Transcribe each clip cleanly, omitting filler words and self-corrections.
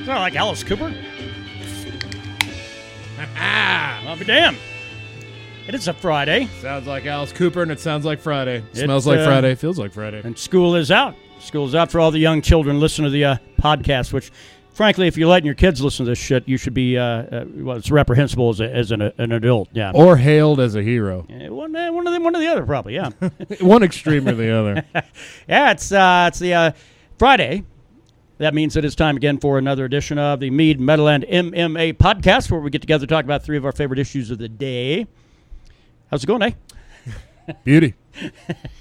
Sound like Alice Cooper? I'll be damned. It is a Friday. Sounds like Alice Cooper, and it sounds like Friday. Smells like Friday. Feels like Friday. And school is out. School is out for all the young children. Listen to the podcast, which, frankly, if you're letting your kids listen to this shit, you should be, well, it's reprehensible as an adult. Yeah. Or hailed as a hero. One or the other, probably, yeah. One extreme or the other. Yeah, it's the Friday. That means it is time again for another edition of the Mead, Metal, and MMA podcast, where we get together to talk about three of our favorite issues of the day. How's it going, eh? Beauty.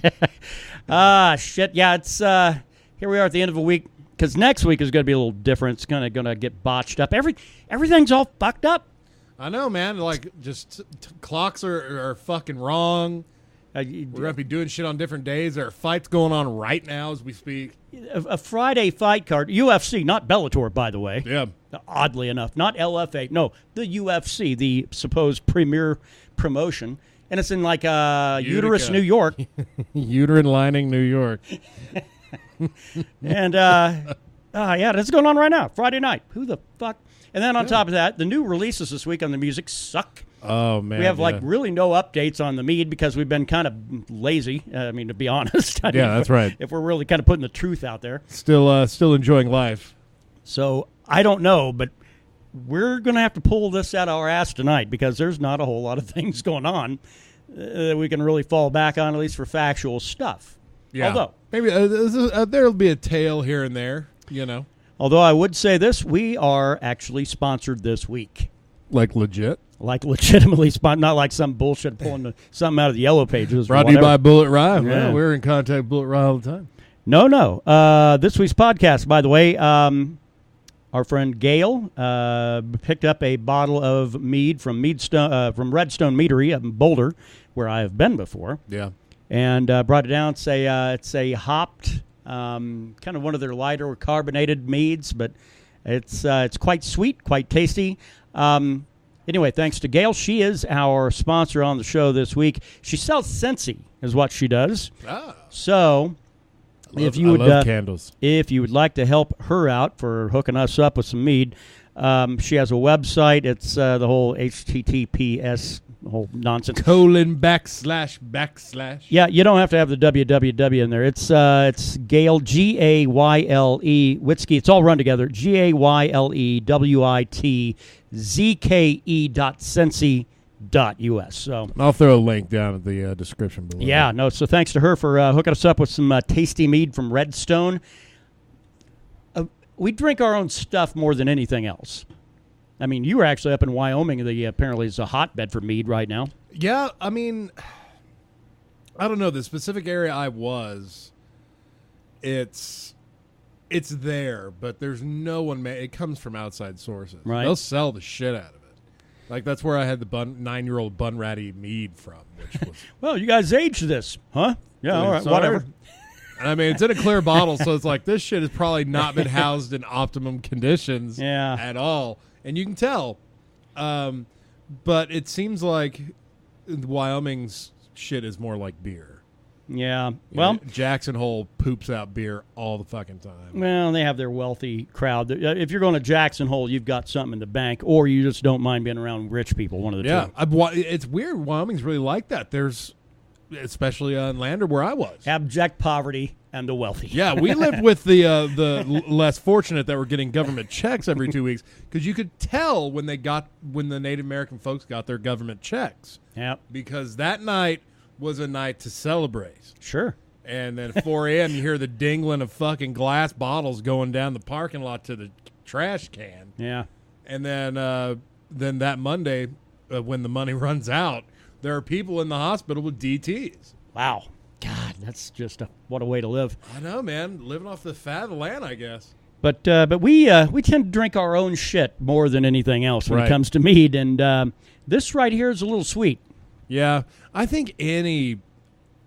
Shit. Yeah, it's here we are at the end of a week, because next week is going to be a little different. It's going to get botched up. Everything's all fucked up. I know, man. Like, just clocks are fucking wrong. We're going to be doing shit on different days. There are fights going on right now as we speak. A Friday fight card. UFC, not Bellator, by the way. Yeah. Oddly enough. Not LFA. No, the UFC, the supposed premier promotion. And it's in, like, Uterus, New York. Uterine lining, New York. And, yeah, that's going on right now. Friday night. Who the fuck? And then on top of that, the new releases this week on the music suck. Oh, man. We have, really no updates on the Mead because we've been kind of lazy, I mean, to be honest. That's right. If we're really kind of putting the truth out there. Still enjoying life. So, I don't know, but we're going to have to pull this out of our ass tonight because there's not a whole lot of things going on that we can really fall back on, at least for factual stuff. Yeah. Although, maybe there'll be a tale here and there, you know. Although I would say this, we are actually sponsored this week. Like legit? Like legitimately sponsored, not like some bullshit pulling something out of the yellow pages. Brought to you by Bullet Rye. Yeah. Well, we're in contact with Bullet Rye all the time. No. This week's podcast, by the way, our friend Gail picked up a bottle of mead from from Redstone Meadery up in Boulder, where I have been before. Yeah. And brought it down. It's a hopped, kind of one of their lighter carbonated meads, but it's quite sweet, quite tasty. Anyway, thanks to Gail. She is our sponsor on the show this week. She sells Scentsy, is what she does. Ah. So, I love candles. If you would like to help her out for hooking us up with some mead, she has a website. It's the whole HTTPS, the whole nonsense. : / Yeah, you don't have to have the www in there. It's Gail, Gayle, Whiskey. It's all run together. GaylewITZke.Scentsy.us. So I'll throw a link down at the description below. Yeah, no. So thanks to her for hooking us up with some tasty mead from Redstone. We drink our own stuff more than anything else. I mean, you were actually up in Wyoming. Apparently it's a hotbed for mead right now. Yeah, I mean, I don't know. The specific area I was, it's there, but there's no one. It comes from outside sources. Right. They'll sell the shit out of it. Like, that's where I had the 9-year-old Bunratty mead from, which was... Well, you guys aged this, huh? Yeah, all right, whatever. I mean, it's in a clear bottle, so it's like, this shit has probably not been housed in optimum conditions at all. And you can tell. But it seems like Wyoming's shit is more like beer. Yeah. Well, Jackson Hole poops out beer all the fucking time. Well, they have their wealthy crowd. If you're going to Jackson Hole, you've got something in the bank, or you just don't mind being around rich people, one of the two. It's weird. Wyoming's really like that. There's, especially on Lander where I was. Abject poverty and the wealthy. Yeah, we lived with the less fortunate that were getting government checks every 2 weeks, because you could tell when the Native American folks got their government checks. Yep. Because that night was a night to celebrate. Sure. And then at 4 a.m. you hear the dingling of fucking glass bottles going down the parking lot to the trash can. Yeah. And then that Monday, when the money runs out, there are people in the hospital with DTs. Wow. God, that's just what a way to live. I know, man. Living off the fat of the land, I guess. But we tend to drink our own shit more than anything else when it comes to mead. And this right here is a little sweet. Yeah. I think I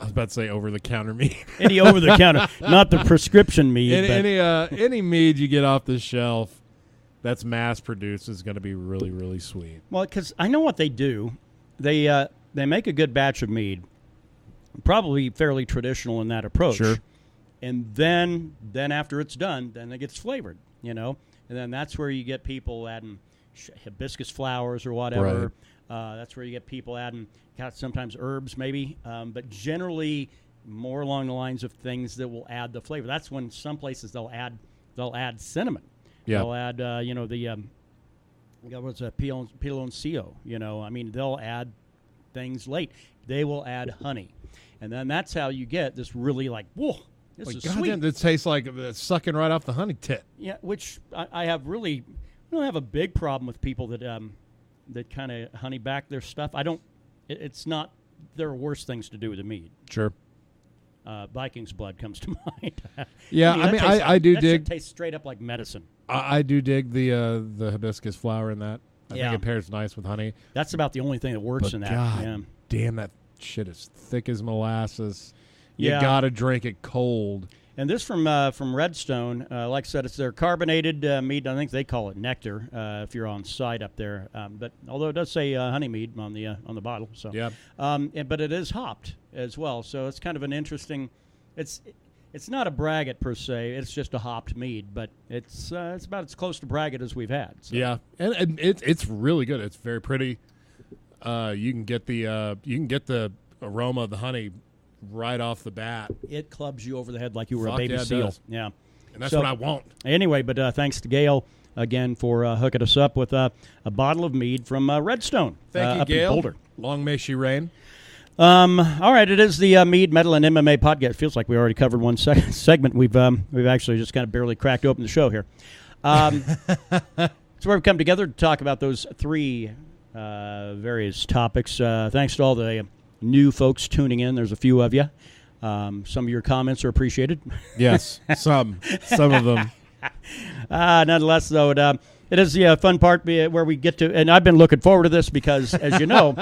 was about to say over-the-counter mead. Any over-the-counter, not the prescription mead. Any mead you get off the shelf that's mass-produced is going to be really, really sweet. Well, because I know what they do. They make a good batch of mead, probably fairly traditional in that approach. Sure. And then after it's done, then it gets flavored, you know. and then that's where you get people adding hibiscus flowers or whatever. Right. That's where you get people adding sometimes herbs maybe, but generally more along the lines of things that will add the flavor. That's when some places they'll add cinnamon. Yeah. They'll add what's a piloncillo. I mean, they'll add things late. They will add honey, and then that's how you get this really like, whoa, this is sweet. It tastes like it's sucking right off the honey tit. Yeah, which I don't have a big problem with people that kind of honey back their stuff. It's not. There are worse things to do with the mead. Sure. Viking's blood comes to mind. Yeah, I do dig. It tastes straight up like medicine. I do dig the hibiscus flower in that. I think it pairs nice with honey. That's about the only thing that works in that. God damn, that shit is thick as molasses. You gotta drink it cold. And this from Redstone, like I said, it's their carbonated mead. I think they call it nectar if you're on site up there. But although it does say honey mead on the bottle, so yeah. But it is hopped as well, so it's kind of an interesting. It's not a braggot per se. It's just a hopped mead, but it's about as close to braggot as we've had. So. Yeah, and it's really good. It's very pretty. You can get the aroma of the honey right off the bat. It clubs you over the head like you were a baby seal. Yeah, and that's what I want. Anyway, but thanks to Gail again for hooking us up with a bottle of mead from Redstone. Thank you, up Gail. in Boulder. Long may she reign. All right, it is the Mead, Metal, and MMA podcast. It feels like we already covered one segment. We've actually just kind of barely cracked open the show here. It's where we come together to talk about those three various topics. Thanks to all the new folks tuning in. There's a few of you. Some of your comments are appreciated. Yes, some of them. Nonetheless, though, it is the fun part where we get to, and I've been looking forward to this because, as you know,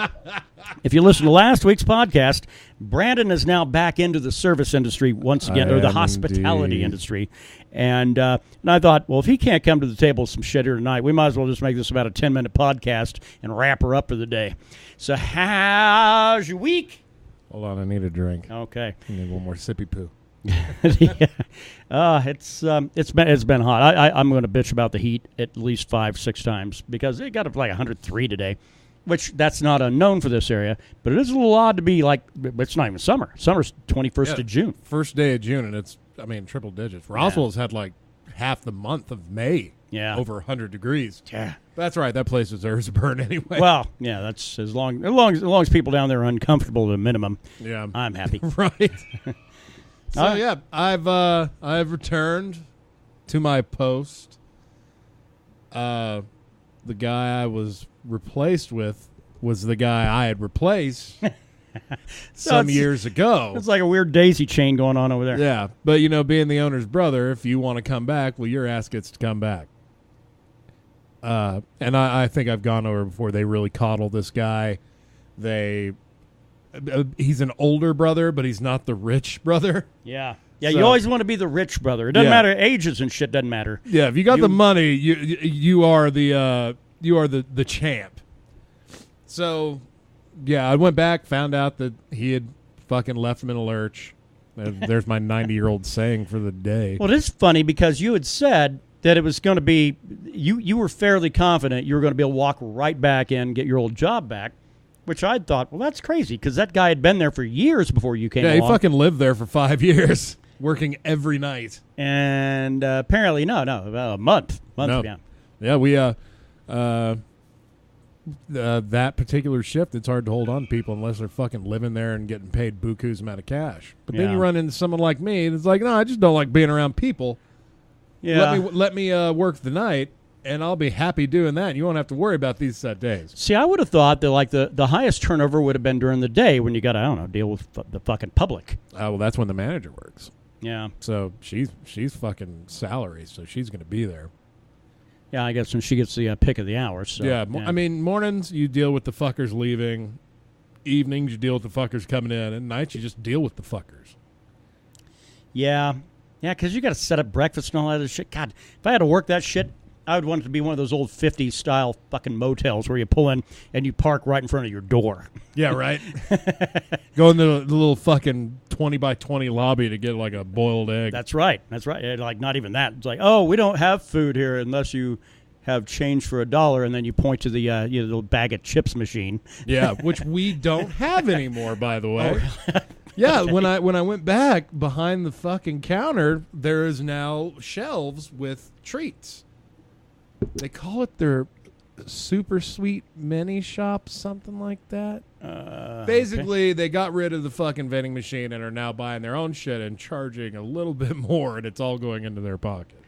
if you listen to last week's podcast, Brandon is now back into the service industry once again, or the hospitality industry. And I thought, well, if he can't come to the table with some shit here tonight, we might as well just make this about a 10-minute podcast and wrap her up for the day. So how's your week? Hold on, I need a drink. Okay. I need one more sippy poo. Yeah. It's been hot. I'm going to bitch about the heat at least 5-6 times because it got up like 103 today, which that's not unknown for this area, but it is a little odd to be like, it's not even summer. Summer's 21st of June. First day of June, and it's, triple digits. Roswell's had like half the month of May. Yeah. Over 100 degrees. Yeah. That's right. That place deserves a burn anyway. Well, yeah, that's as long as people down there are uncomfortable to a minimum. Yeah. I'm happy. Right. So yeah, I've returned to my post. The guy I was replaced with was the guy I had replaced some years ago. It's like a weird daisy chain going on over there. Yeah, but being the owner's brother, if you want to come back, well, your ass gets to come back. And I think I've gone over before. They really coddle this guy. He's an older brother, but he's not the rich brother. Yeah. Yeah, so, you always want to be the rich brother. It doesn't matter. Ages and shit doesn't matter. Yeah, if you got the money, you are the champ. So, yeah, I went back, found out that he had fucking left him in a lurch. There's my 90-year-old saying for the day. Well, it is funny because you had said that it was going to be you were fairly confident you were going to be able to walk right back in, get your old job back. Which I thought, well, that's crazy because that guy had been there for years before you came along. Yeah, he fucking lived there for 5 years, working every night. And apparently, about a month. Yeah. Yeah, we that particular shift, it's hard to hold on to people unless they're fucking living there and getting paid buku's amount of cash. But then you run into someone like me, and it's like, no, I just don't like being around people. Yeah. Let me work the night. And I'll be happy doing that. You won't have to worry about these days. See, I would have thought that like the highest turnover would have been during the day when you got to, deal with the fucking public. Well, that's when the manager works. Yeah. So she's fucking salary, so she's going to be there. Yeah, I guess when she gets the pick of the hour. So, yeah. Mornings you deal with the fuckers leaving. Evenings you deal with the fuckers coming in. And nights you just deal with the fuckers. Yeah. Yeah, because you got to set up breakfast and all that other shit. God, if I had to work that shit, I would want it to be one of those old 50s style fucking motels where you pull in and you park right in front of your door. Yeah, right. Go in the little fucking 20 by 20 lobby to get like a boiled egg. That's right. Like not even that. It's like, oh, we don't have food here unless you have change for $1, and then you point to the little bag of chips machine. Yeah, which we don't have anymore, by the way. Oh. Yeah, okay. when I went back behind the fucking counter, there is now shelves with treats. They call it their super sweet mini shop, something like that. Basically, They got rid of the fucking vending machine and are now buying their own shit and charging a little bit more, and it's all going into their pocket.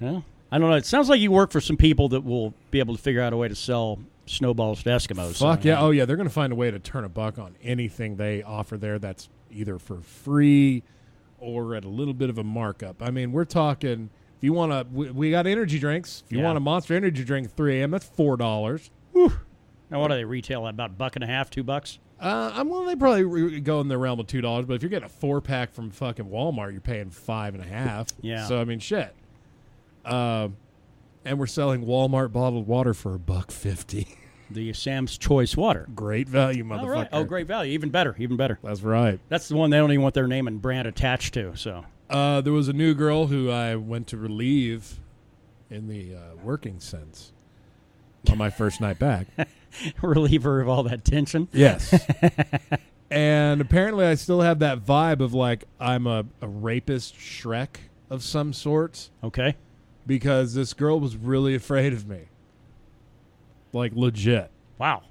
Well, I don't know. It sounds like you work for some people that will be able to figure out a way to sell snowballs to Eskimos. Fuck yeah. Oh, yeah. They're going to find a way to turn a buck on anything they offer there that's either for free or at a little bit of a markup. I mean, we're talking, if you want to, we got energy drinks. If you want a Monster Energy drink at 3 a.m., that's $4. Whew. Now, what do they retail at? About $1.50, $2? Well, they probably go in the realm of $2, but if you're getting a 4-pack from fucking Walmart, you're paying $5.50. Yeah. So, I mean, shit. And we're selling Walmart bottled water for $1.50. The Sam's Choice water. Great value, motherfucker. Oh, right. Oh, great value. Even better. Even better. That's right. That's the one they don't even want their name and brand attached to. So, there was a new girl who I went to relieve in the working sense on my first night back. Relieve her of all that tension. Yes. And apparently I still have that vibe of like I'm a rapist Shrek of some sort. Okay. Because this girl was really afraid of me. Like, legit. Wow.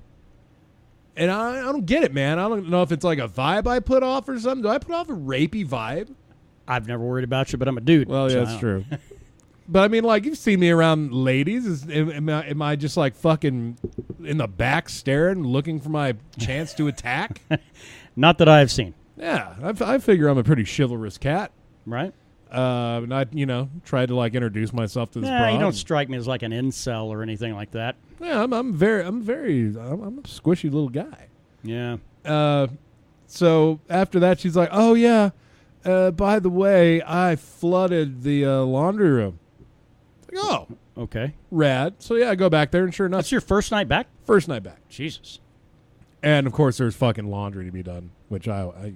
And I don't get it, man. I don't know if it's like a vibe I put off or something. Do I put off a rapey vibe? I've never worried about you, but I'm a dude. Well, yeah, that's true. But, I mean, like, you've seen me around ladies. Am I just, like, fucking in the back staring, looking for my chance to attack? Not that I've seen. Yeah. I figure I'm a pretty chivalrous cat. Right. And I, tried to like introduce myself to this broad. You don't strike me as like an incel or anything like that. Yeah, I'm a squishy little guy. Yeah. So after that, she's like, "Oh yeah, by the way, I flooded the laundry room." Like, oh, okay, rad. So yeah, I go back there, and sure enough, that's your first night back. First night back. Jesus. And of course, there's fucking laundry to be done, which I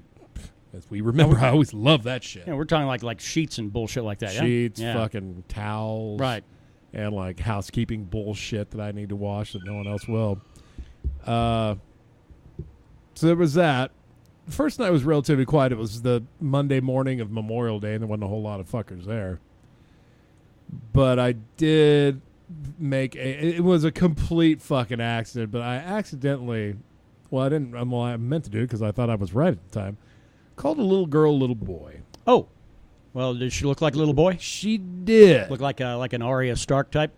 as we remember, I always love that shit. Yeah, we're talking like sheets and bullshit like that. Sheets, fucking towels, right, and like housekeeping bullshit that I need to wash that no one else will. So there was that. The first night was relatively quiet. It was the Monday morning of Memorial Day, and there wasn't a whole lot of fuckers there. But I did make it was a complete fucking accident. But I accidentally, I meant to do it because I thought I was right at the time. Called a little girl little boy. Oh. Well, did she look like a little boy? She did. Look like an Arya Stark type?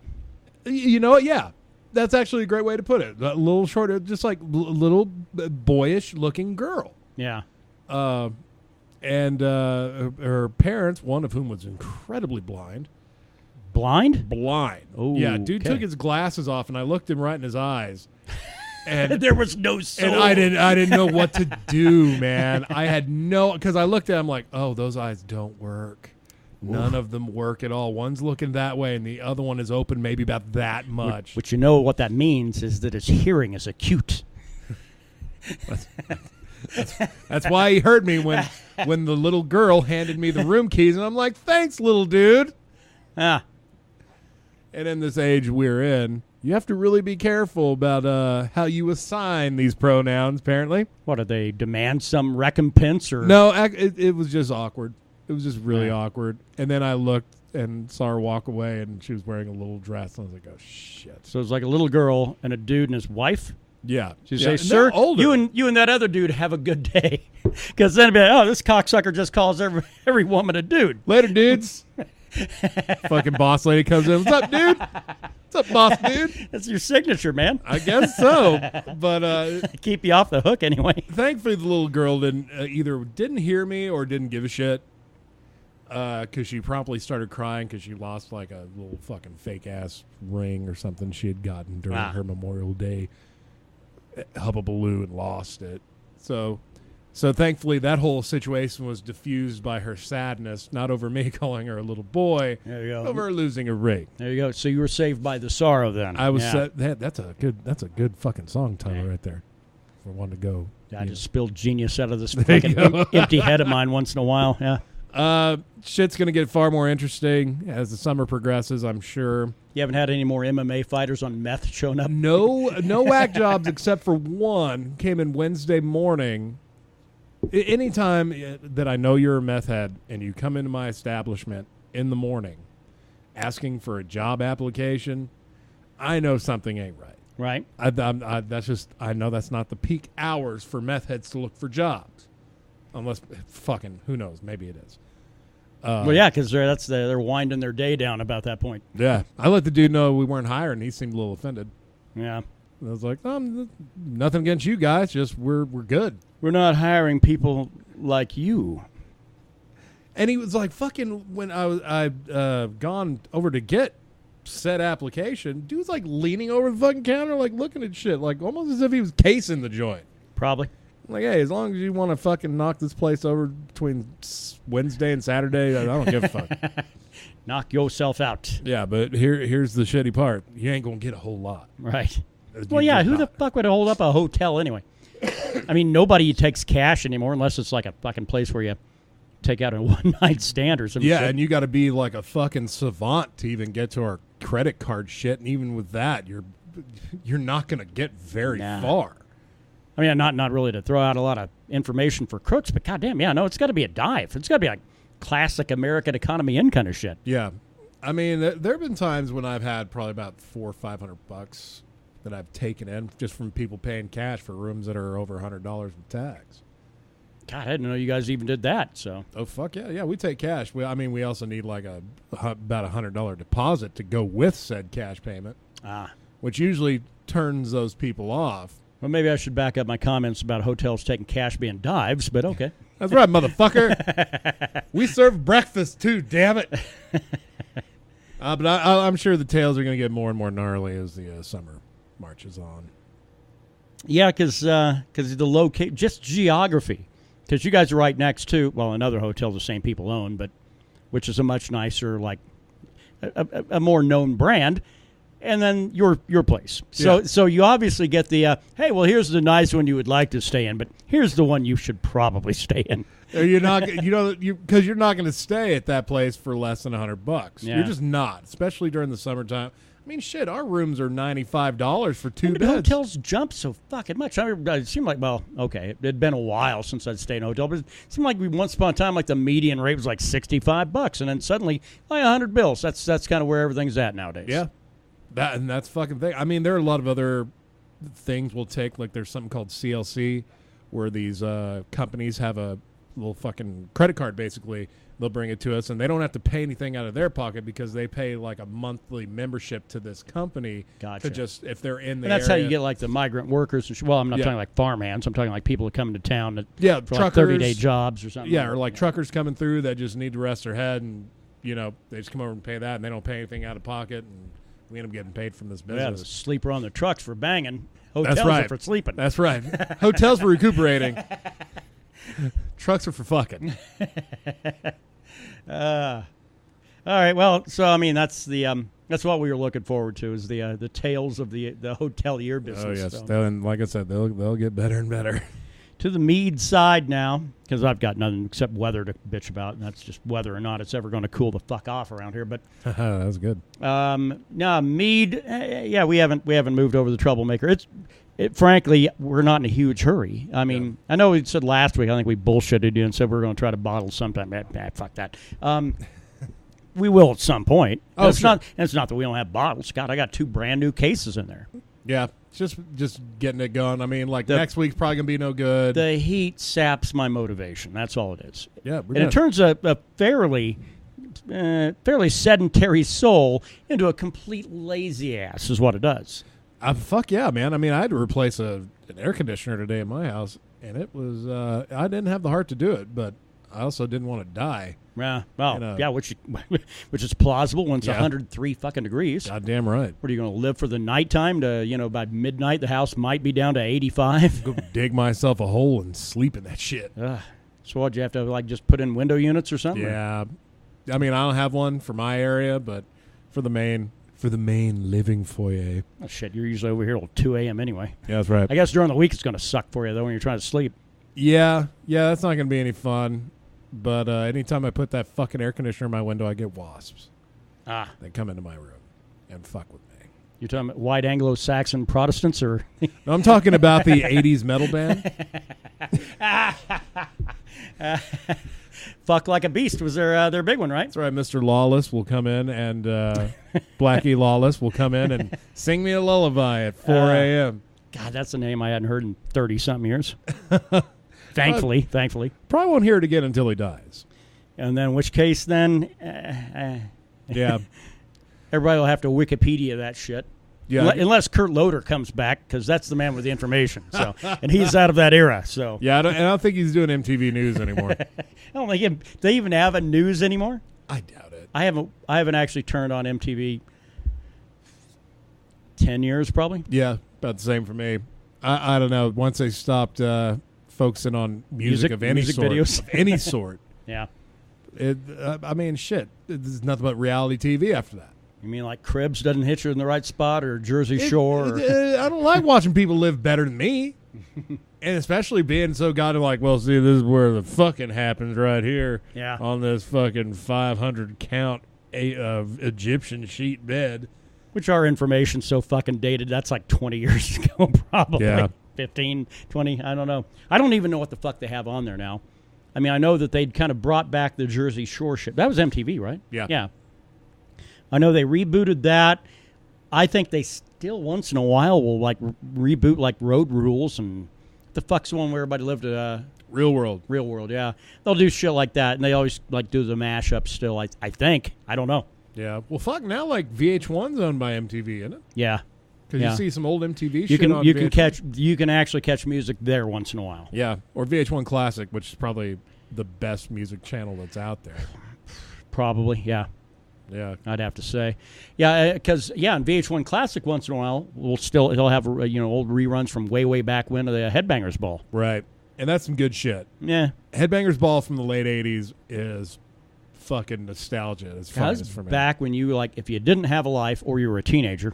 You know what? Yeah. That's actually a great way to put it. A little shorter, just like little boyish-looking girl. Yeah. And her parents, one of whom was incredibly blind. Blind? Blind. Oh, yeah, dude took his glasses off, and I looked him right in his eyes. And there was no soul. And I didn't know what to do, man. I had because I looked at him like, oh, those eyes don't work. None of them work at all. One's looking that way, and the other one is open maybe about that much. Which you know what that means is that his hearing is acute. That's why he heard me when the little girl handed me the room keys, and I'm like, thanks, little dude. Ah. And in this age we're in, you have to really be careful about how you assign these pronouns, apparently. What, did they demand some recompense? Or No, it was just awkward. It was just really awkward. And then I looked and saw her walk away, and she was wearing a little dress. And I was like, oh, shit. So it's like a little girl and a dude and his wife? Yeah. She say, sir, you and that other dude have a good day. Because then it'd be like, oh, this cocksucker just calls every woman a dude. Later, dudes. Fucking boss lady comes in. What's up, dude? What's up, boss dude? That's your signature, man. I guess so. But keep you off the hook anyway. Thankfully, the little girl either didn't hear me or didn't give a shit. Because she promptly started crying because she lost like a little fucking fake ass ring or something she had gotten during her Memorial Day hubbubaloo and lost it. So So thankfully, that whole situation was diffused by her sadness, not over me calling her a little boy, there you go. over her losing a ring. There you go. So you were saved by the sorrow then. I was. That's a good fucking song title right there. For one to go. I just spilled genius out of this fucking empty head of mine once in a while. Yeah. Shit's gonna get far more interesting as the summer progresses, I'm sure. You haven't had any more MMA fighters on meth showing up? No whack jobs except for one came in Wednesday morning. Anytime that I know you're a meth head and you come into my establishment in the morning asking for a job application, I know something ain't right. Right. I know that's not the peak hours for meth heads to look for jobs. Unless, fucking, who knows? Maybe it is. Well, yeah, because they're winding their day down about that point. Yeah. I let the dude know we weren't hiring. He seemed a little offended. Yeah. I was like, nothing against you guys. Just we're good. We're not hiring people like you. And he was like, fucking, when I've gone over to get said application, dude's like leaning over the fucking counter, like looking at shit, like almost as if he was casing the joint. Probably. I'm like, hey, as long as you want to fucking knock this place over between Wednesday and Saturday, I don't give a fuck. Knock yourself out. Yeah, but here's the shitty part. You ain't going to get a whole lot. Right. Well, yeah, who the fuck would hold up a hotel anyway? I mean, nobody takes cash anymore unless it's like a fucking place where you take out a one-night stand or something. Yeah, and you got to be like a fucking savant to even get to our credit card shit, and even with that, you're not going to get very far. I mean, not really to throw out a lot of information for crooks, but goddamn, yeah, no, it's got to be a dive. It's got to be like classic American economy in kind of shit. Yeah, I mean, there have been times when I've had probably about $400 or $500 that I've taken in just from people paying cash for rooms that are over $100 with tax. God, I didn't know you guys even did that. So. Oh fuck yeah, we take cash. We also need like about $100 deposit to go with said cash payment. Which usually turns those people off. Well, maybe I should back up my comments about hotels taking cash being dives, but okay. That's right, motherfucker. We serve breakfast too, damn it. But I'm sure the tales are going to get more and more gnarly as the summer marches on. Yeah, because the just geography. Because you guys are right next to, well, another hotel the same people own, but which is a much nicer, like a more known brand, and then your place. So you obviously get the hey, well, here's the nice one you would like to stay in, but here's the one you should probably stay in. You're not, because you're not going to stay at that place for less than $100. Yeah. You're just not, especially during the summertime. I mean, shit, our rooms are $95 for two beds. Hotels jump so fucking much. It seemed like, well, okay, it had been a while since I'd stayed in a hotel, but it seemed like once upon a time, like the median rate was like $65, and then suddenly, like $100. That's kind of where everything's at nowadays. Yeah, that's fucking thing. I mean, there are a lot of other things we'll take. Like there's something called CLC, where these companies have a little fucking credit card, basically. They'll bring it to us, and they don't have to pay anything out of their pocket because they pay like a monthly membership to this company. Gotcha. To just, if they're in the and that's area. how you get like the migrant workers. Well, I'm not talking like farmhands. I'm talking like people that come into town for truckers, like 30-day jobs or something. Yeah, or like truckers coming through that just need to rest their head, and they just come over and pay that, and they don't pay anything out of pocket, and we end up getting paid from this business. Yeah, the sleeper on the trucks for banging. Hotels that's right. are for sleeping. That's right. Hotels for recuperating. Trucks are for fucking. All right. Well, so I mean, that's what we were looking forward to is the tales of the hotelier business. Oh yes, so. And like I said, they'll get better and better. To the Mead side now, because I've got nothing except weather to bitch about, and that's just whether or not it's ever going to cool the fuck off around here. But that's good. No, Mead. Yeah, we haven't moved over the troublemaker. Frankly, we're not in a huge hurry. I mean, I know we said last week, I think we bullshitted you and said we were going to try to bottle sometime. Fuck that. We will at some point. Oh, it's not that we don't have bottles. God, I got 2 brand new cases in there. Yeah, just getting it going. I mean, like next week's probably going to be no good. The heat saps my motivation. That's all it is. Yeah, and it turns a fairly sedentary soul into a complete lazy ass is what it does. Fuck yeah, man. I mean, I had to replace an air conditioner today in my house, and it was I didn't have the heart to do it, but I also didn't want to die. Yeah, well, yeah, which is plausible when it's 103 fucking degrees. Goddamn right. What are you going to live for the nighttime to, by midnight the house might be down to 85? Go dig myself a hole and sleep in that shit. So what, do you have to just put in window units or something? Yeah. I mean, I don't have one for my area, but for the main living foyer. Oh, shit, you're usually over here till 2 a.m. anyway. Yeah, that's right. I guess during the week it's going to suck for you, though, when you're trying to sleep. Yeah, that's not going to be any fun. But anytime I put that fucking air conditioner in my window, I get wasps. They come into my room and fuck with me. You're talking about white Anglo-Saxon Protestants, or? No, I'm talking about the 80s metal band. Fuck Like a Beast was their big one, right? That's right. Mr. Lawless will come in, and Blackie Lawless will come in and sing me a lullaby at 4 a.m. God, that's a name I hadn't heard in 30-something years. Thankfully. Probably won't hear it again until he dies. And then, in which case, then... yeah. Everybody will have to Wikipedia that shit. Yeah. Unless Kurt Loder comes back, because that's the man with the information. So, and he's out of that era. So yeah, I don't think he's doing MTV News anymore. I don't think they even have a news anymore. I doubt it. I haven't actually turned on MTV 10 years probably. Yeah, about the same for me. I don't know. Once they stopped focusing on music of any sort, videos. Of any sort. Yeah. I mean, shit. There's nothing but reality TV after that. You mean like Cribs doesn't hit you in the right spot, or Jersey Shore? I don't like watching people live better than me. And especially being so goddamn like, well, see, this is where the fucking happens right here. Yeah. On this fucking 500 count Egyptian sheet bed. Which our information's so fucking dated. That's like 20 years ago, probably. Yeah. 15, 20, I don't know. I don't even know what the fuck they have on there now. I mean, I know that they'd kind of brought back the Jersey Shore shit. That was MTV, right? Yeah. Yeah. I know they rebooted that. I think they still once in a while will reboot like Road Rules and the fuck's the one where everybody lived at Real World. Real World, yeah. They'll do shit like that, and they always do the mashup still. I think. I don't know. Yeah. Well, fuck, now VH1's owned by MTV, isn't it? Yeah. Because you see some old MTV shit on VH1. You can actually catch music there once in a while. Yeah, or VH1 Classic, which is probably the best music channel that's out there. Probably, yeah. Yeah, I'd have to say, yeah, because in VH1 Classic once in a while he'll have old reruns from way back when of the Headbangers Ball. Right, and that's some good shit. Yeah, Headbangers Ball from the late '80s is fucking nostalgia. It's for me. Back when you if you didn't have a life or you were a teenager,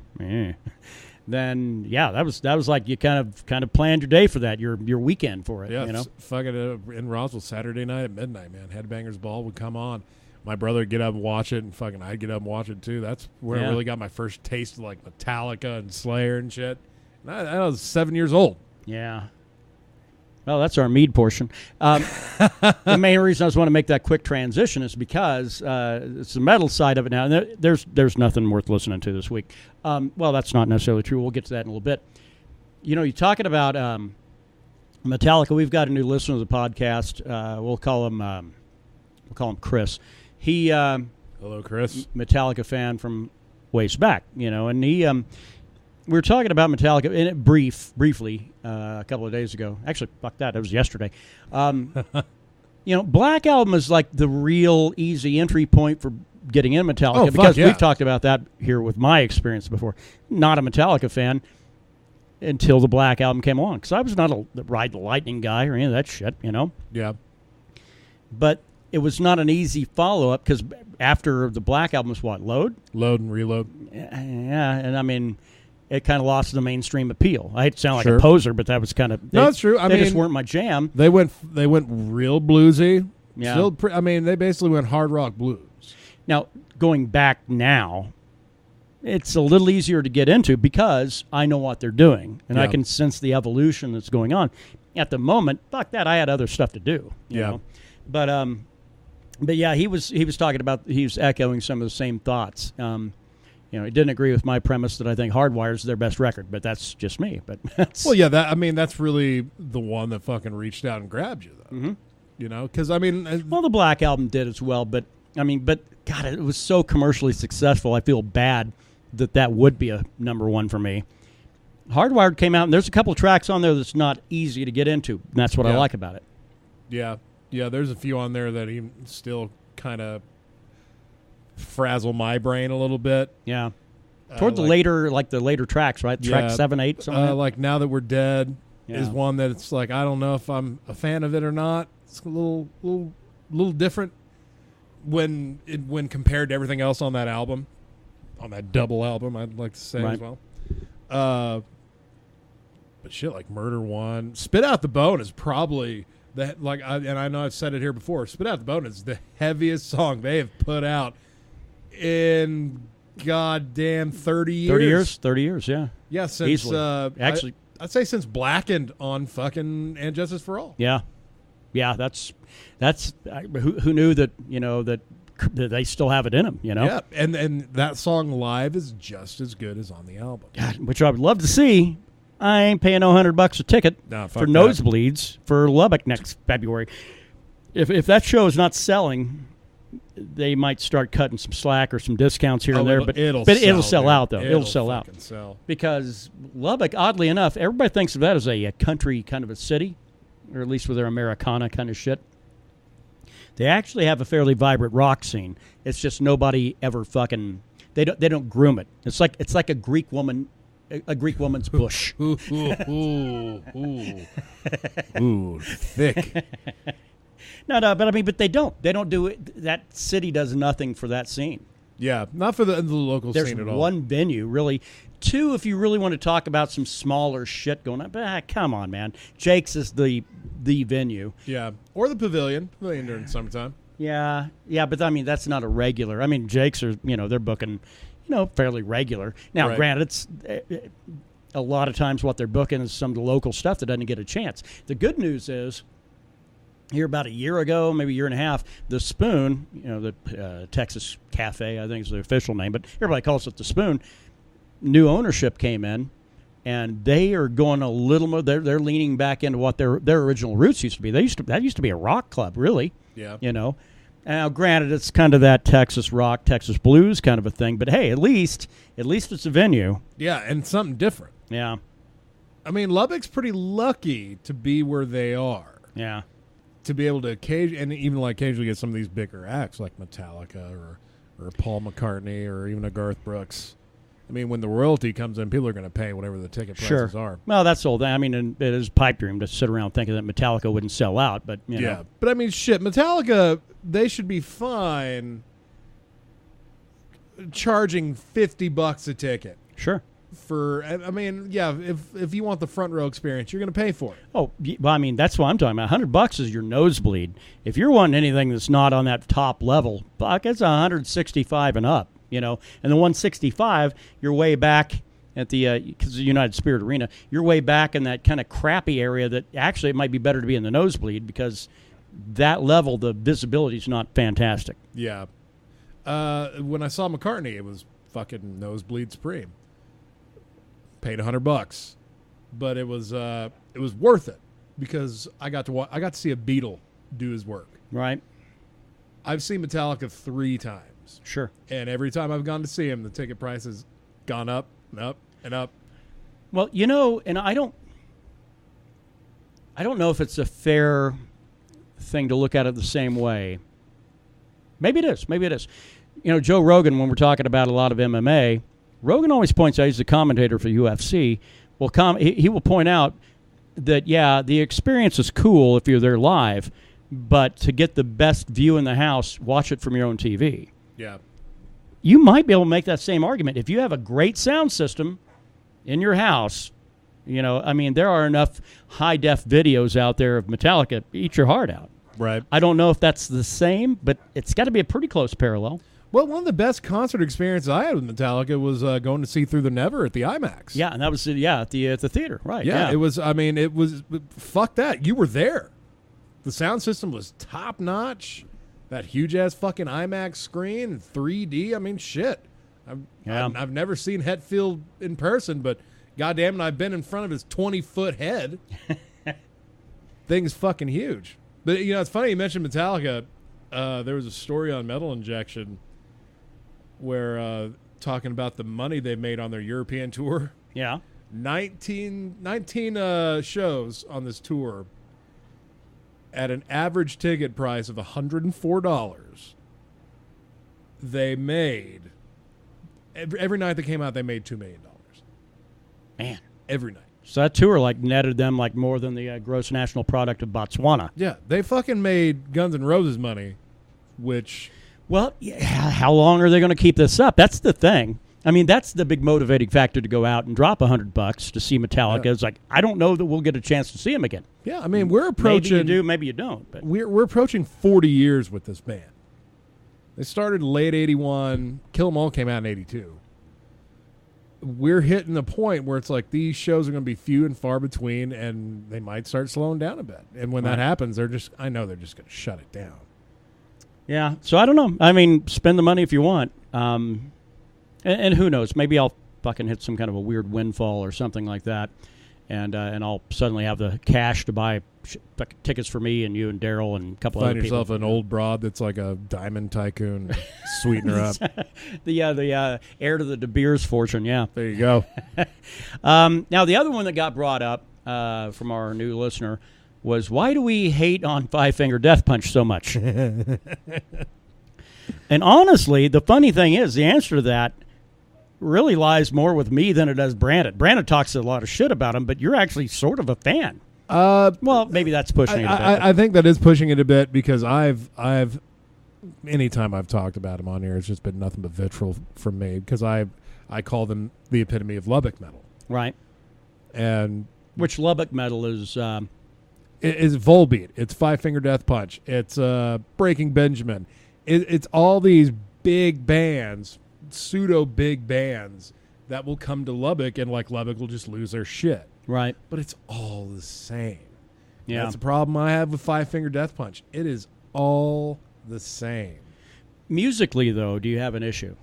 then that was like you kind of planned your day for that, your weekend for it. Yeah, fucking in Roswell Saturday night at midnight, man. Headbangers Ball would come on. My brother would get up and watch it, and fucking I'd get up and watch it too. That's where I really got my first taste of Metallica and Slayer and shit. And I was 7 years old. Yeah. Well, that's our Mead portion. The main reason I just want to make that quick transition is because it's the metal side of it now. And there's nothing worth listening to this week. Well, that's not necessarily true. We'll get to that in a little bit. You're talking about Metallica. We've got a new listener to the podcast. We'll call him Chris. He hello, Chris. Metallica fan from ways back, and he we were talking about Metallica in it briefly a couple of days ago. Actually, fuck that, it was yesterday. Black Album is like the real easy entry point for getting in Metallica because we've talked about that here with my experience before. Not a Metallica fan until the Black Album came along because I was not a Ride the Lightning guy or any of that shit, Yeah. But it was not an easy follow-up because after the Black Album was what? Load and Reload. Yeah, and I mean, it kind of lost the mainstream appeal. I hate to sound like a poser, but that was kind of... No, it's true. They just weren't my jam. They went real bluesy. Yeah. They basically went hard rock blues. Now, going back now, it's a little easier to get into because I know what they're doing, and I can sense the evolution that's going on. At the moment, fuck that, I had other stuff to do. You know? But yeah, he was talking about, he was echoing some of the same thoughts. He didn't agree with my premise that I think Hardwire's their best record, but that's just me. But that's really the one that fucking reached out and grabbed you, though. Mm-hmm. Because the Black Album did as well, but God, it was so commercially successful. I feel bad that would be a number one for me. Hardwired came out, and there's a couple of tracks on there that's not easy to get into, and that's what I like about it. Yeah, there's a few on there that even still kind of frazzle my brain a little bit. Yeah. Toward the later tracks, right? Track 7, 8, something like Now That We're Dead is one that it's like, I don't know if I'm a fan of it or not. It's a little different when compared to everything else on that album, on that double album, I'd like to say as well. But shit, like Murder One, Spit Out the Bone is probably I know I've said it here before. Spit Out the Bone is the heaviest song they have put out in goddamn 30 years. 30 years, yeah. Yeah, since actually, I'd say since Blackened on fucking And Justice for All. Yeah, yeah. That's who knew that that they still have it in them. Yeah, and that song live is just as good as on the album. God, which I would love to see. I ain't paying no $100 a ticket for nosebleeds for Lubbock next February. If that show is not selling, they might start cutting some slack or some discounts here and there. But it'll sell out, though. It'll sell out. Because Lubbock, oddly enough, everybody thinks of that as a country kind of a city, or at least with their Americana kind of shit. They actually have a fairly vibrant rock scene. It's just nobody ever fucking they don't groom it. It's like a Greek woman's bush. Ooh, thick. No, but they don't do it. That city does nothing for that scene. Yeah, not for the local scene at all. There's one venue, really. Two, if you really want to talk about some smaller shit going on. But come on, man. Jake's is the venue. Yeah, or the pavilion during summertime. Yeah, but I mean that's not a regular. I mean Jake's are they're booking fairly regular. Now, right. Granted, it's a lot of times what they're booking is some of the local stuff that doesn't get a chance. The good news is, here about a year ago, maybe a year and a half, the Spoon, the Texas Cafe, I think is the official name, but everybody calls it the Spoon. New ownership came in, and they are going a little more. They're leaning back into what their original roots used to be. That used to be a rock club, really. Yeah. Now, granted, it's kind of that Texas rock, Texas blues kind of a thing, but hey, at least it's a venue. Yeah, and something different. Yeah. I mean, Lubbock's pretty lucky to be where they are. Yeah. To be able to occasionally get some of these bigger acts like Metallica or Paul McCartney or even a Garth Brooks. I mean, when the royalty comes in, people are going to pay whatever the ticket prices are. Well, that's the whole thing. I mean, it is pipe dream to sit around thinking that Metallica wouldn't sell out, but yeah. But I mean, shit, Metallica, they should be fine charging $50 a ticket. Sure. I mean, yeah, if you want the front row experience, you're going to pay for it. Oh, well, I mean, that's what I'm talking about. $100 is your nosebleed. If you're wanting anything that's not on that top level, it's $165 and up. And the 165, you're way back at because the United Spirit Arena, you're way back in that kind of crappy area that actually it might be better to be in the nosebleed because that level, the visibility is not fantastic. Yeah. When I saw McCartney, it was fucking nosebleed supreme. Paid $100, but it was worth it because I got to see a Beatle do his work. Right. I've seen Metallica 3 times. Sure. And every time I've gone to see him, the ticket price has gone up and up and up. Well, and I don't know if it's a fair thing to look at it the same way. Maybe it is. Joe Rogan, when we're talking about a lot of MMA, Rogan always points out, he's the commentator for UFC, he will point out that, yeah, the experience is cool if you're there live, but to get the best view in the house, watch it from your own TV. Yeah. You might be able to make that same argument. If you have a great sound system in your house, I mean, there are enough high-def videos out there of Metallica, eat your heart out. Right. I don't know if that's the same, but it's got to be a pretty close parallel. Well, one of the best concert experiences I had with Metallica was going to see Through the Never at the IMAX. Yeah, and that was at the theater, right? Yeah, it was. I mean, it was. Fuck that. You were there. The sound system was top notch. That huge ass fucking IMAX screen, 3D. I mean, shit. I've never seen Hetfield in person, but goddamn it, I've been in front of his 20-foot head. Thing's fucking huge. But it's funny you mentioned Metallica. There was a story on Metal Injection where talking about the money they made on their European tour. Yeah. 19 shows on this tour at an average ticket price of $104. they made every night they came out, they made $2 million. Man, every night. So that tour like netted them like more than the gross national product of Botswana. Yeah, they fucking made Guns N' Roses money, which... Well, yeah, how long are they going to keep this up? That's the thing. I mean, that's the big motivating factor to go out and drop $100 to see Metallica. It's like, I don't know that we'll get a chance to see them again. Yeah, I mean, we're approaching... Maybe you do, maybe you don't. But we're approaching 40 years with this band. They started late 81. Kill 'Em All came out in 82. We're hitting the point where it's like these shows are going to be few and far between, and they might start slowing down a bit. And when that happens, I know they're just going to shut it down. Yeah, so I don't know. I mean, spend the money if you want. And who knows? Maybe I'll fucking hit some kind of a weird windfall or something like that, and I'll suddenly have the cash to buy tickets for me and you and Daryl and a couple other people. Find yourself an old broad that's like a diamond tycoon, sweeten her up. the heir to the De Beers fortune, yeah. There you go. Now, the other one that got brought up from our new listener was, why do we hate on Five Finger Death Punch so much? And honestly, the funny thing is, the answer to that really lies more with me than it does Brandon. Brandon talks a lot of shit about him, but you're actually sort of a fan. Well, maybe that's pushing it a bit. I think that is pushing it a bit because I've anytime I've talked about him on here, it's just been nothing but vitriol from me because I call them the epitome of Lubbock metal. Right. And which Lubbock metal is... is Volbeat. It's Five Finger Death Punch. It's Breaking Benjamin. It's all these big bands, pseudo big bands that will come to Lubbock, and like Lubbock will just lose their shit. Right. But it's all the same. Yeah. That's the problem I have with Five Finger Death Punch. It is all the same. Musically, though, do you have an issue?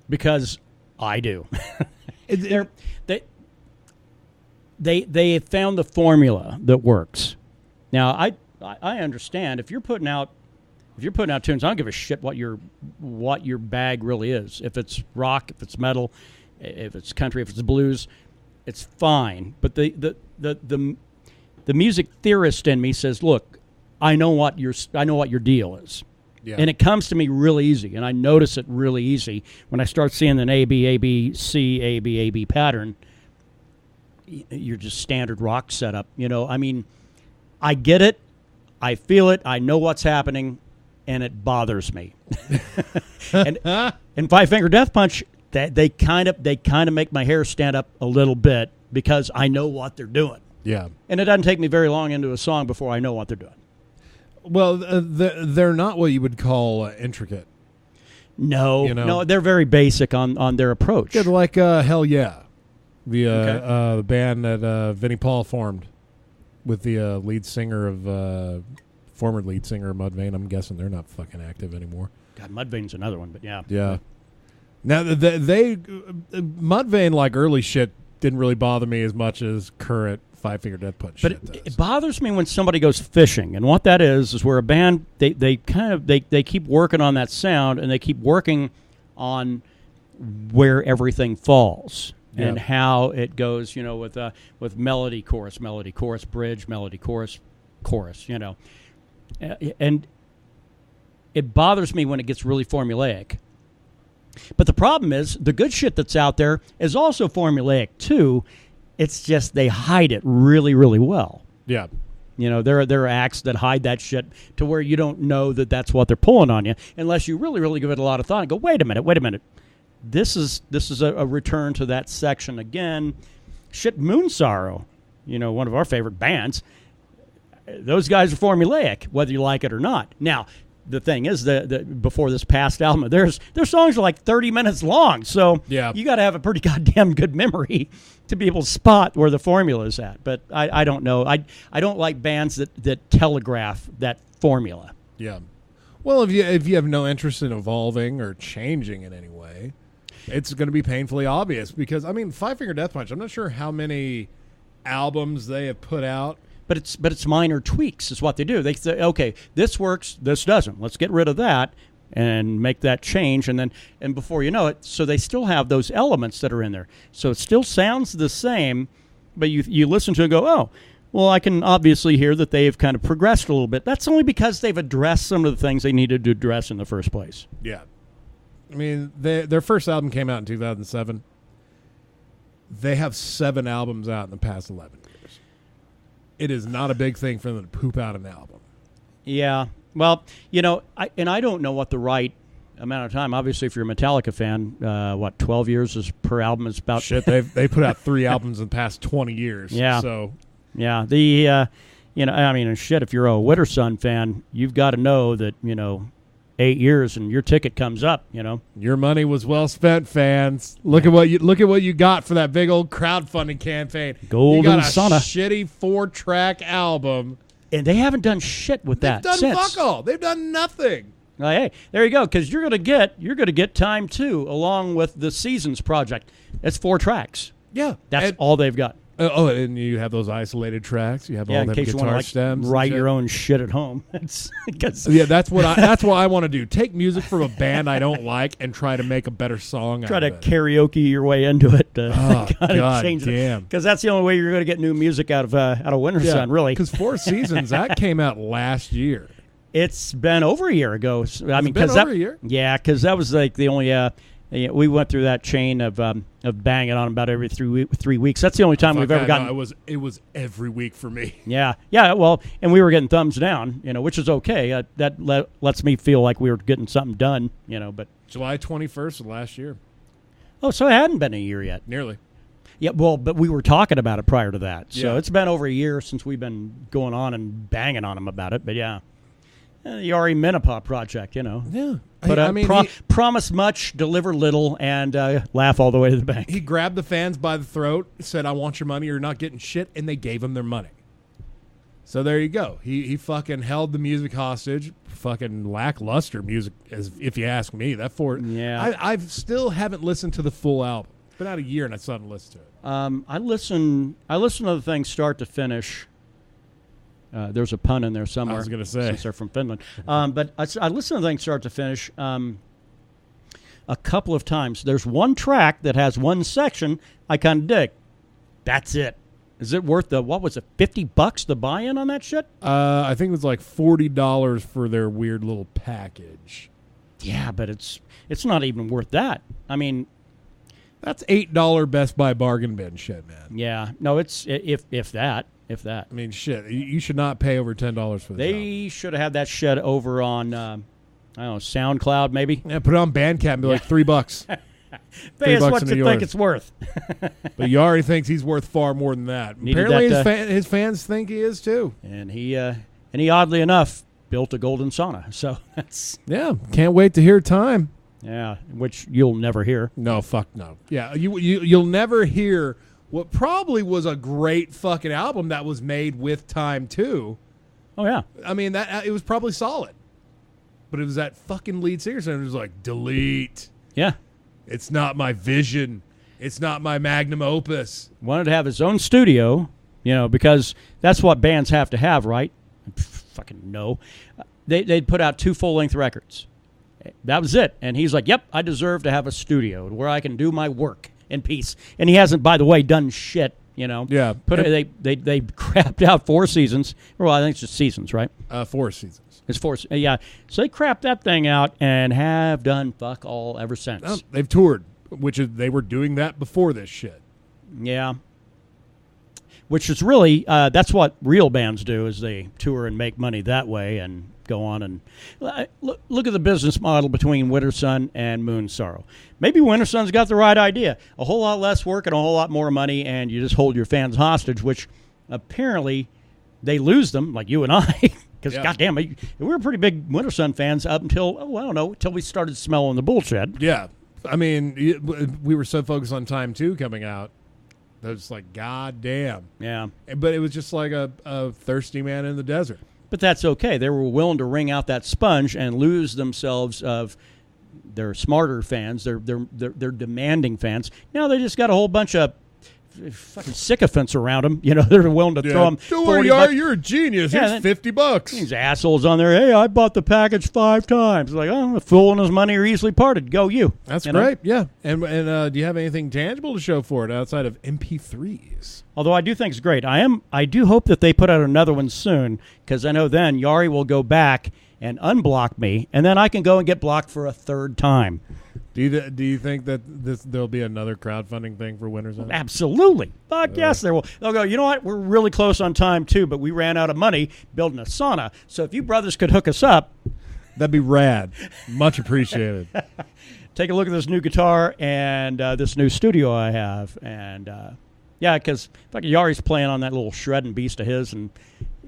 Because I do. They found the formula that works. Now, I understand if you're putting out tunes, I don't give a shit what your bag really is. If it's rock, if it's metal, if it's country, if it's blues, it's fine. But the music theorist in me says, look, I know what your deal is. Yeah. And it comes to me really easy, and I notice it really easy when I start seeing an A, B, A, B, C, A, B, A, B pattern. You're just standard rock setup. You know, I mean, I get it. I feel it. I know what's happening, and it bothers me. and Five Finger Death Punch, they kind of make my hair stand up a little bit because I know what they're doing. Yeah. And it doesn't take me very long into a song before I know what they're doing. Well, they're not what you would call intricate. No, you know? No, they're very basic on their approach. Yeah, like Hell Yeah, the band that Vinnie Paul formed with the former lead singer of Mudvayne. I'm guessing they're not fucking active anymore. God, Mudvayne's another one, but yeah. Yeah. Now they Mudvayne, like early shit, didn't really bother me as much as current Five Finger Death Punch shit does. It bothers me when somebody goes fishing, and what that is where a band they keep working on that sound, and they keep working on where everything falls and how it goes. You know, with melody, chorus, bridge, melody, chorus, you know, and it bothers me when it gets really formulaic. But the problem is the good shit that's out there is also formulaic too. It's just they hide it really, really well. Yeah. You know, there are acts that hide that shit to where you don't know that that's what they're pulling on you unless you really, really give it a lot of thought and go, wait a minute. This is a return to that section again. Shit, Moon Sorrow, you know, one of our favorite bands. Those guys are formulaic, whether you like it or not. Now, the thing is that before this past album, their songs are like 30 minutes long, so you got to have a pretty goddamn good memory to be able to spot where the formula is at. But I don't know. I don't like bands that telegraph that formula. Yeah. Well, if you have no interest in evolving or changing in any way, it's going to be painfully obvious because I mean, Five Finger Death Punch. I'm not sure how many albums they have put out. But it's minor tweaks is what they do. They say, okay, this works, this doesn't. Let's get rid of that and make that change. And before you know it, so they still have those elements that are in there. So it still sounds the same, but you listen to it and go, oh, Well, I can obviously hear that they've kind of progressed a little bit. That's only because they've addressed some of the things they needed to address in the first place. Yeah. I mean, their first album came out in 2007. They have 7 albums out in the past 11 years. It is not a big thing for them to poop out an album. Yeah. Well, I don't know what the right amount of time. Obviously, if you're a Metallica fan, 12 years is per album is about. Shit, they put out 3 albums in the past 20 years. Yeah. So. Yeah. Shit, if you're a Wintersun fan, you've got to know that, 8 years and your ticket comes up, Your money was well spent, fans. Look at what you got for that big old crowdfunding campaign. Golden you got a Sauna. Shitty 4-track album. And they haven't done shit with that They've done since. fuck all. They've done nothing. Hey, there you go, because you're gonna get Time 2 along with the Seasons project. That's 4 tracks. Yeah. That's all they've got. And you have those isolated tracks. You have all them guitar stems. Write your own shit at home. That's what I want to do. Take music from a band I don't like and try to make a better song. Try to karaoke your way into it. God change damn! Because that's the only way you're going to get new music out of Wintersun, really. Because 4 Seasons that came out last year. It's been over a year ago. A year. Yeah, because that was like the only. We went through that chain of banging on about every 3 weeks. That's the only time we've ever gotten. No, it was every week for me. Yeah. Well, and we were getting thumbs down, which is okay. That lets me feel like we were getting something done, But July 21st of last year. Oh, so it hadn't been a year yet. Nearly. Yeah. Well, but we were talking about it prior to that, so yeah. It's been over a year since we've been going on and banging on them about it. But yeah. The Ari Menopause project, Yeah. But promise much, deliver little, and laugh all the way to the bank. He grabbed the fans by the throat, said, "I want your money, or you're not getting shit," and they gave him their money. So there you go. He fucking held the music hostage. Fucking lackluster music, if you ask me. I still haven't listened to the full album. It's been out a year, and I still haven't listened to it. I listen to the thing start to finish. There's a pun in there somewhere. I was going to say. Since they're from Finland. But I listen to things start to finish a couple of times. There's one track that has one section I kind of dig. That's it. Is it worth what was it, $50 to buy in on that shit? I think it was like $40 for their weird little package. Yeah, but it's not even worth that. I mean, that's $8 Best Buy bargain bin shit, man. Yeah. No, it's if that. I mean, shit. You should not pay over $10 for this. They should have had that shit over on, I don't know, SoundCloud maybe. Yeah, put it on Bandcamp and be like $3. Pay us what you think it's worth. But Yari thinks he's worth far more than that. Apparently, his fans think he is too. And he oddly enough built a golden sauna. So that's can't wait to hear Time. Yeah, which you'll never hear. No, fuck no. Yeah, you'll never hear what probably was a great fucking album that was made with Time too. Oh yeah, I mean that it was probably solid, but it was that fucking lead singer, and it was like delete. Yeah, it's not my vision. It's not my magnum opus. Wanted to have his own studio, because that's what bands have to have, right? Fucking no. They'd put out 2 full-length records. That was it. And he's like, "Yep, I deserve to have a studio where I can do my work in peace." And he hasn't, by the way, done shit. Yeah. They crapped out 4 seasons. Well, I think it's just seasons, right? 4 seasons. It's 4. Yeah. So they crapped that thing out and have done fuck all ever since. They've toured, they were doing that before this shit. Yeah. Which is really that's what real bands do, is they tour and make money that way and go on and look at the business model between Wintersun and Moon Sorrow. Maybe Wintersun's got the right idea. A whole lot less work and a whole lot more money, and you just hold your fans hostage, which apparently they lose them, like you and I, because goddamn, we were pretty big Wintersun fans up until, until we started smelling the bullshit. Yeah. I mean, we were so focused on Time 2 coming out. That was like, God damn. Yeah. But it was just like a thirsty man in the desert. But that's okay. They were willing to wring out that sponge and lose themselves of their smarter fans, their demanding fans. Now they just got a whole bunch of fucking sycophants around him. They're willing to throw him. Don't worry, you're a genius. Here's $50. These assholes on there. Hey, I bought the package 5 times. Like, a fool and his money are easily parted. Go you. That's great. Yeah. And do you have anything tangible to show for it outside of MP3s? Although I do think it's great. I do hope that they put out another one soon, because I know then Yari will go back and unblock me, and then I can go and get blocked for a 3rd time. Do you think that there'll be another crowdfunding thing for Wintersun? Absolutely. Fuck yes, there will. They'll go, you know what? We're really close on time, too, but we ran out of money building a sauna. So if you brothers could hook us up. That'd be rad. Much appreciated. Take a look at this new guitar and this new studio I have. And, because fucking Yari's playing on that little shredding beast of his, and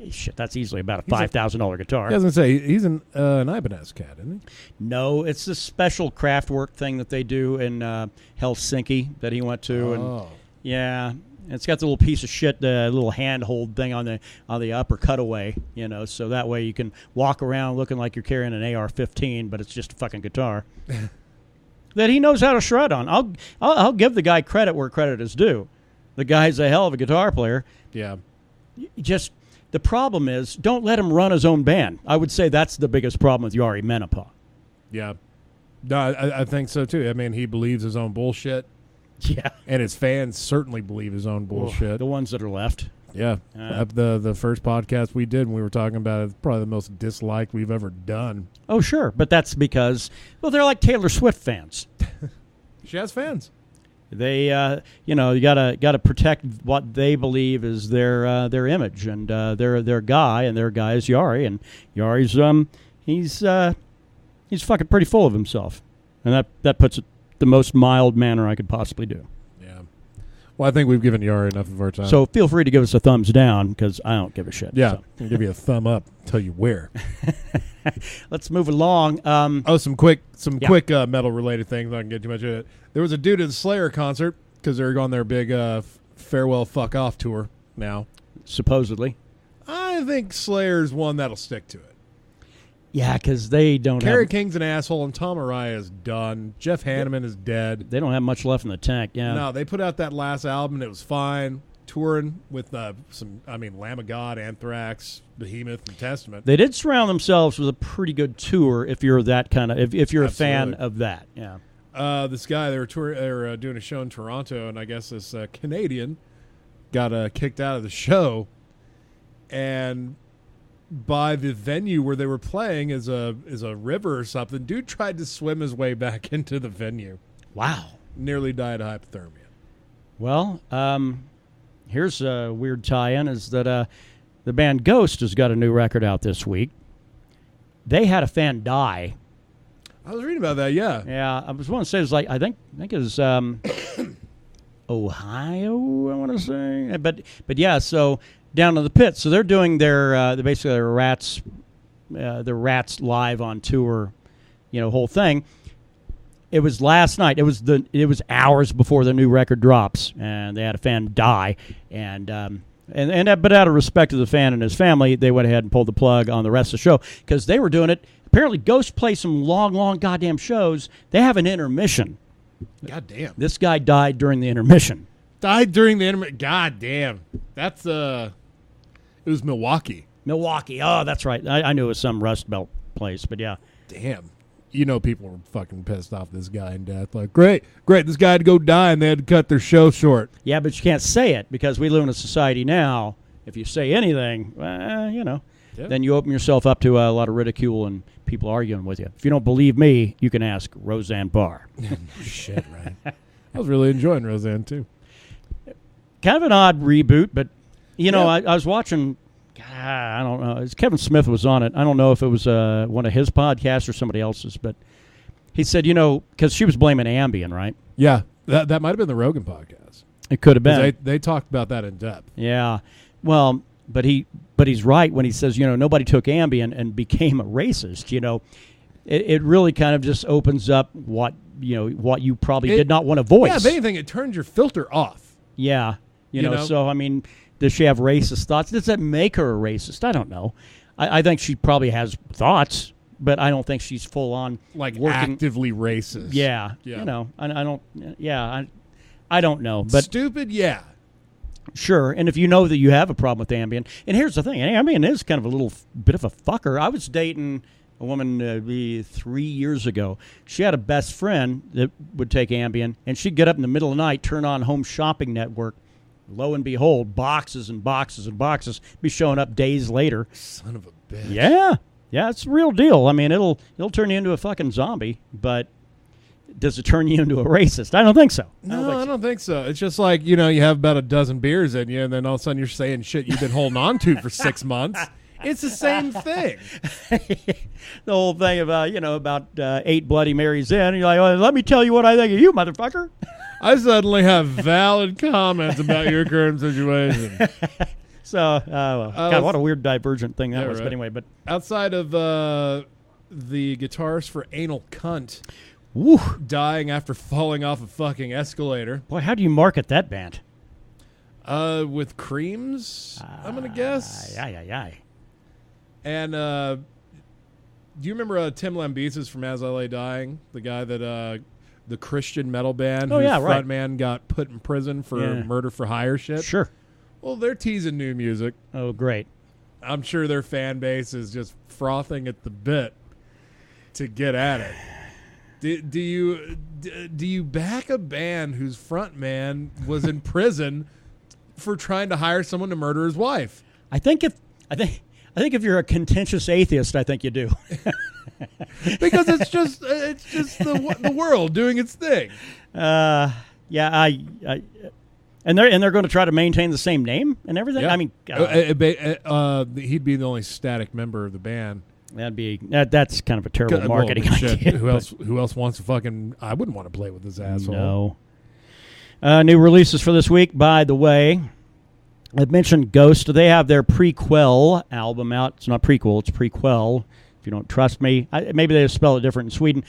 shit, that's easily about a $5,000 guitar. I was going to say, he's an Ibanez cat, isn't he? No, it's this special craft work thing that they do in Helsinki that he went to. Oh. And it's got the little piece of shit, the little handhold thing on the upper cutaway, so that way you can walk around looking like you're carrying an AR-15, but it's just a fucking guitar that he knows how to shred on. I'll give the guy credit where credit is due. The guy's a hell of a guitar player. Yeah. The problem is, don't let him run his own band. I would say that's the biggest problem with Yari Menapa. Yeah. No, I think so, too. I mean, he believes his own bullshit. Yeah. And his fans certainly believe his own bullshit. The ones that are left. Yeah. The first podcast we did when we were talking about it, it's probably the most disliked we've ever done. Oh, sure. But that's because, they're like Taylor Swift fans. She has fans. They, you gotta protect what they believe is their image, and their guy, and their guy is Yari, and Yari's he's fucking pretty full of himself, and that puts it the most mild manner I could possibly do. Yeah. Well, I think we've given Yari enough of our time. So feel free to give us a thumbs down, because I don't give a shit. Yeah, so. I'll give you a thumb up. Tell you where. Let's move along. Some quick metal related things. I don't get too much of it. There was a dude at the Slayer concert because they're on their big farewell fuck off tour now. Supposedly. I think Slayer's one that'll stick to it. Yeah, because they don't. Kerry King's an asshole, and Tom Araya is done. Jeff Hanneman is dead. They don't have much left in the tank. Yeah. No, they put out that last album, and it was fine. Touring with Lamb of God, Anthrax, Behemoth, and Testament. They did surround themselves with a pretty good tour if you're that kind of if you're a fan of that. Yeah. This guy, they were doing a show in Toronto, and I guess this Canadian got kicked out of the show, and by the venue where they were playing is a river or something. Dude tried to swim his way back into the venue. Wow. Nearly died of hypothermia. Well, here's a weird tie-in is that the band Ghost has got a new record out this week. They had a fan die. I was reading about that, yeah. Yeah, I was want to say it was like I think it was Ohio, I want to say. But yeah, so down in the pit. So they're doing their basically their Rats live on tour, whole thing. It was last night. It was hours before the new record drops, and they had a fan die, but out of respect to the fan and his family, they went ahead and pulled the plug on the rest of the show because they were doing it. Apparently, Ghost plays some long goddamn shows. They have an intermission. God damn. This guy died during the intermission. God damn. That's it was Milwaukee. Oh, that's right. I knew it was some Rust Belt place, but yeah. Damn. People were fucking pissed off this guy in death. Like, great, this guy had to go die, and they had to cut their show short. Yeah, but you can't say it because we live in a society now. If you say anything, then you open yourself up to a lot of ridicule and people arguing with you. If you don't believe me, you can ask Roseanne Barr. Shit, right. I was really enjoying Roseanne, too. Kind of an odd reboot, but, I was watching... I don't know. Kevin Smith was on it. I don't know if it was one of his podcasts or somebody else's, but he said, because she was blaming Ambien, right? Yeah, that might have been the Rogan podcast. It could have been. They talked about that in depth. Yeah. Well, but he's right when he says, nobody took Ambien and became a racist. It really kind of just opens up what you probably did not want to voice. Yeah, if anything, it turns your filter off. Yeah. So, I mean... Does she have racist thoughts? Does that make her a racist? I don't know. I think she probably has thoughts, but I don't think she's full on working. Actively racist. Yeah. I don't. Yeah. I don't know. But stupid. Yeah. Sure, and if you know that you have a problem with Ambien, and here's the thing, Ambien is kind of a little bit of a fucker. I was dating a woman 3 years ago. She had a best friend that would take Ambien, and she'd get up in the middle of the night, turn on Home Shopping Network. Lo and behold, boxes and boxes and boxes be showing up days later. Son of a bitch. Yeah, it's a real deal. I mean, it'll turn you into a fucking zombie, but does it turn you into a racist? I don't think so. I don't think so. It's just like, you have about a dozen beers in you, and then all of a sudden you're saying shit you've been holding on to for 6 months. It's the same thing. The whole thing about 8 Bloody Marys in, and you're like, well, let me tell you what I think of you, motherfucker. I suddenly have valid comments about your current situation. So, God, what a weird divergent thing that was. Right. But anyway, outside of the guitarist for Anal Cunt dying after falling off a fucking escalator. Boy, how do you market that band? With creams, I'm going to guess. Aye. And do you remember Tim Lambesis from As I Lay Dying? The guy that the Christian metal band whose frontman got put in prison for murder for hire shit? Sure. Well, they're teasing new music. Oh, great. I'm sure their fan base is just frothing at the bit to get at it. Do you back a band whose frontman was in prison for trying to hire someone to murder his wife? I think if you're a contentious atheist, I think you do. Because it's just the world doing its thing. And they're going to try to maintain the same name and everything. Yeah. I mean, he'd be the only static member of the band. That's kind of a terrible marketing idea. Who else wants to fucking? I wouldn't want to play with this asshole. No. New releases for this week, by the way. I've mentioned Ghost. They have their Prequel album out. It's not prequel, it's Prequel. If you don't trust me, maybe they spell it different in Sweden.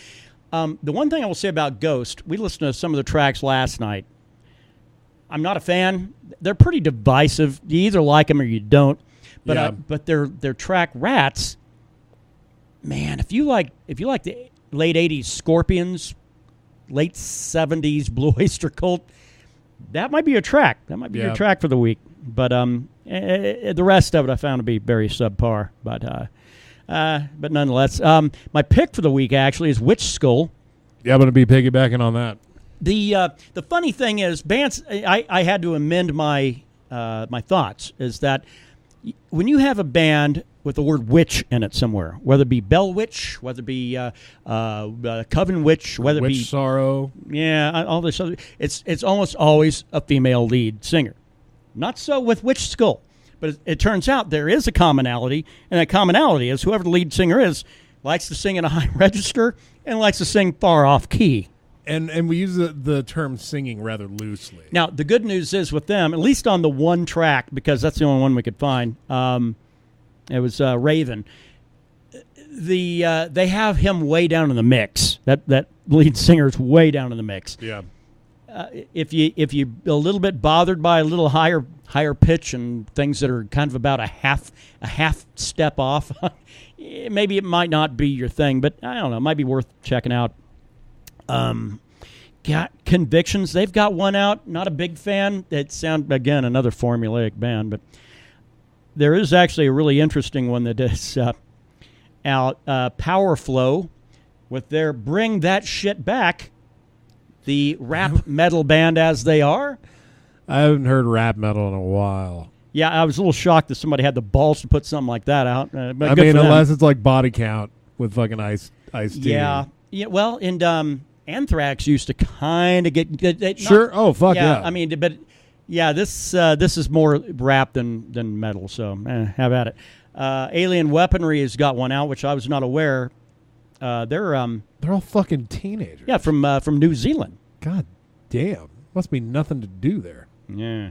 The one thing I will say about Ghost, we listened to some of the tracks last night. I'm not a fan. They're pretty divisive. You either like them or you don't. But their track Rats, man, if you like the late 80s Scorpions, late 70s Blue Oyster Cult, that might be a track. That might be your track for the week. But the rest of it I found to be very subpar. But nonetheless, my pick for the week actually is Witch Skull. Yeah, I'm going to be piggybacking on that. The funny thing is, bands. I had to amend my my thoughts. Is that when you have a band with the word witch in it somewhere, whether it be Bell Witch, whether it be Coven Witch, whether it be Sorrow, all this other, it's almost always a female lead singer. Not so with Witch Skull, but it turns out there is a commonality, and that commonality is whoever the lead singer is likes to sing in a high register and likes to sing far off key. And we use the term singing rather loosely. Now, the good news is with them, at least on the one track, because that's the only one we could find, it was Raven. They have him way down in the mix. That lead singer's way down in the mix. Yeah. If you a little bit bothered by a little higher pitch and things that are kind of about a half step off, maybe it might not be your thing. But I don't know. It might be worth checking out. Got Convictions. They've got one out. Not a big fan. It sounds, again, another formulaic band, but there is actually a really interesting one that is out. Power Flow with their Bring That Shit Back, the rap metal band as they are. I haven't heard rap metal in a while. Yeah, I was a little shocked that somebody had the balls to put something like that out. But I mean, unless it's like Body Count with fucking Ice-T. Yeah. Well, and Anthrax used to kind of get sure. Oh, fuck yeah. I mean, but yeah, this is more rap than metal. So have at it. Alien Weaponry has got one out, which I was not aware. They're all fucking teenagers. Yeah, from New Zealand. God damn, must be nothing to do there. Yeah.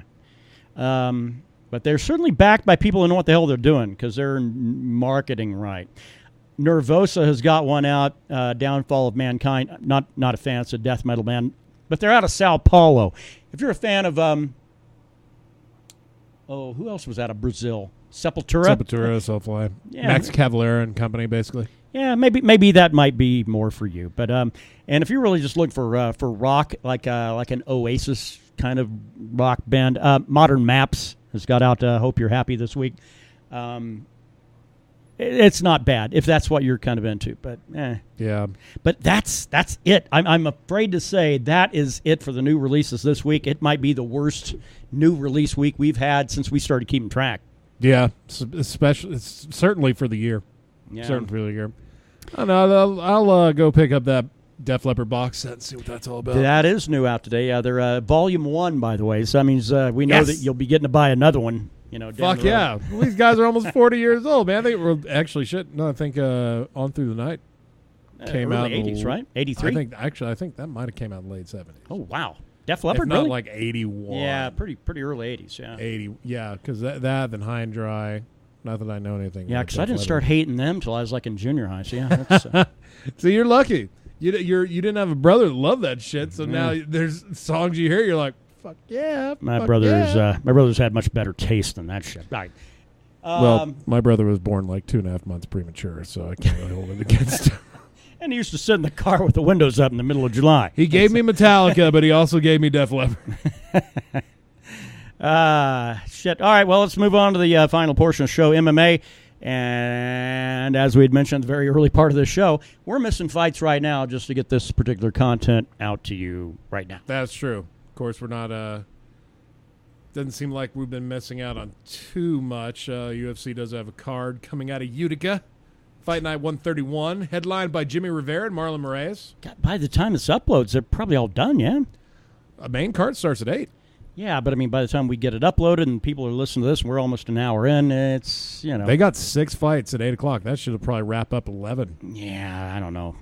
But they're certainly backed by people who know what the hell they're doing because they're marketing right. Nervosa has got one out, Downfall of Mankind. Not a fan. It's a death metal band. But they're out of Sao Paulo. If you're a fan of, who else was out of Brazil? Sepultura, Soulfly. Yeah. Max Cavalera and company, basically. Yeah, maybe that might be more for you. But and if you're really just looking for rock, like an Oasis kind of rock band. Modern Maps has got out Hope You're Happy this week. It's not bad if that's what you're kind of into, but yeah. But that's it. I'm afraid to say that is it for the new releases this week. It might be the worst new release week we've had since we started keeping track. Yeah, especially certainly for the year. Yeah. Certainly for the year. I know. I'll go pick up that Def Leppard box set and see what that's all about. That is new out today. They're Volume 1, by the way. So that means we know that you'll be getting to buy another one. Fuck yeah. Well, these guys are almost 40 years old, man. I think we're actually shit. No, I think On Through the Night came out in the 80s, right? 83? I think that might have came out in the late 70s. Oh, wow. Def Leppard, if not really? like 81. Yeah, pretty early 80s, yeah. 80, yeah, because that, then High and Dry, not that I know anything. Yeah, because I didn't start hating them until I was like in junior high, so yeah. That's, so you're lucky. You didn't have a brother that loved that shit, so now there's songs you hear, you're like, fuck yeah. My brothers had much better taste than that shit. Right. Well, my brother was born like 2.5 months premature, so I can't really hold it against him. And he used to sit in the car with the windows up in the middle of July. He gave me Metallica, but he also gave me Def Leppard. Shit. All right, well, let's move on to the final portion of the show, MMA. And as we had mentioned at the very early part of the show, we're missing fights right now just to get this particular content out to you right now. That's true. Of course, we're not doesn't seem like we've been missing out on too much. UFC does have a card coming out of Utica. Fight Night 131, headlined by Jimmy Rivera and Marlon Moraes. God, by the time this uploads, they're probably all done, yeah? A main card starts at 8. Yeah, but I mean, by the time we get it uploaded and people are listening to this, and we're almost an hour in, it's, They got 6 fights at 8 o'clock. That should probably wrap up 11. Yeah, I don't know.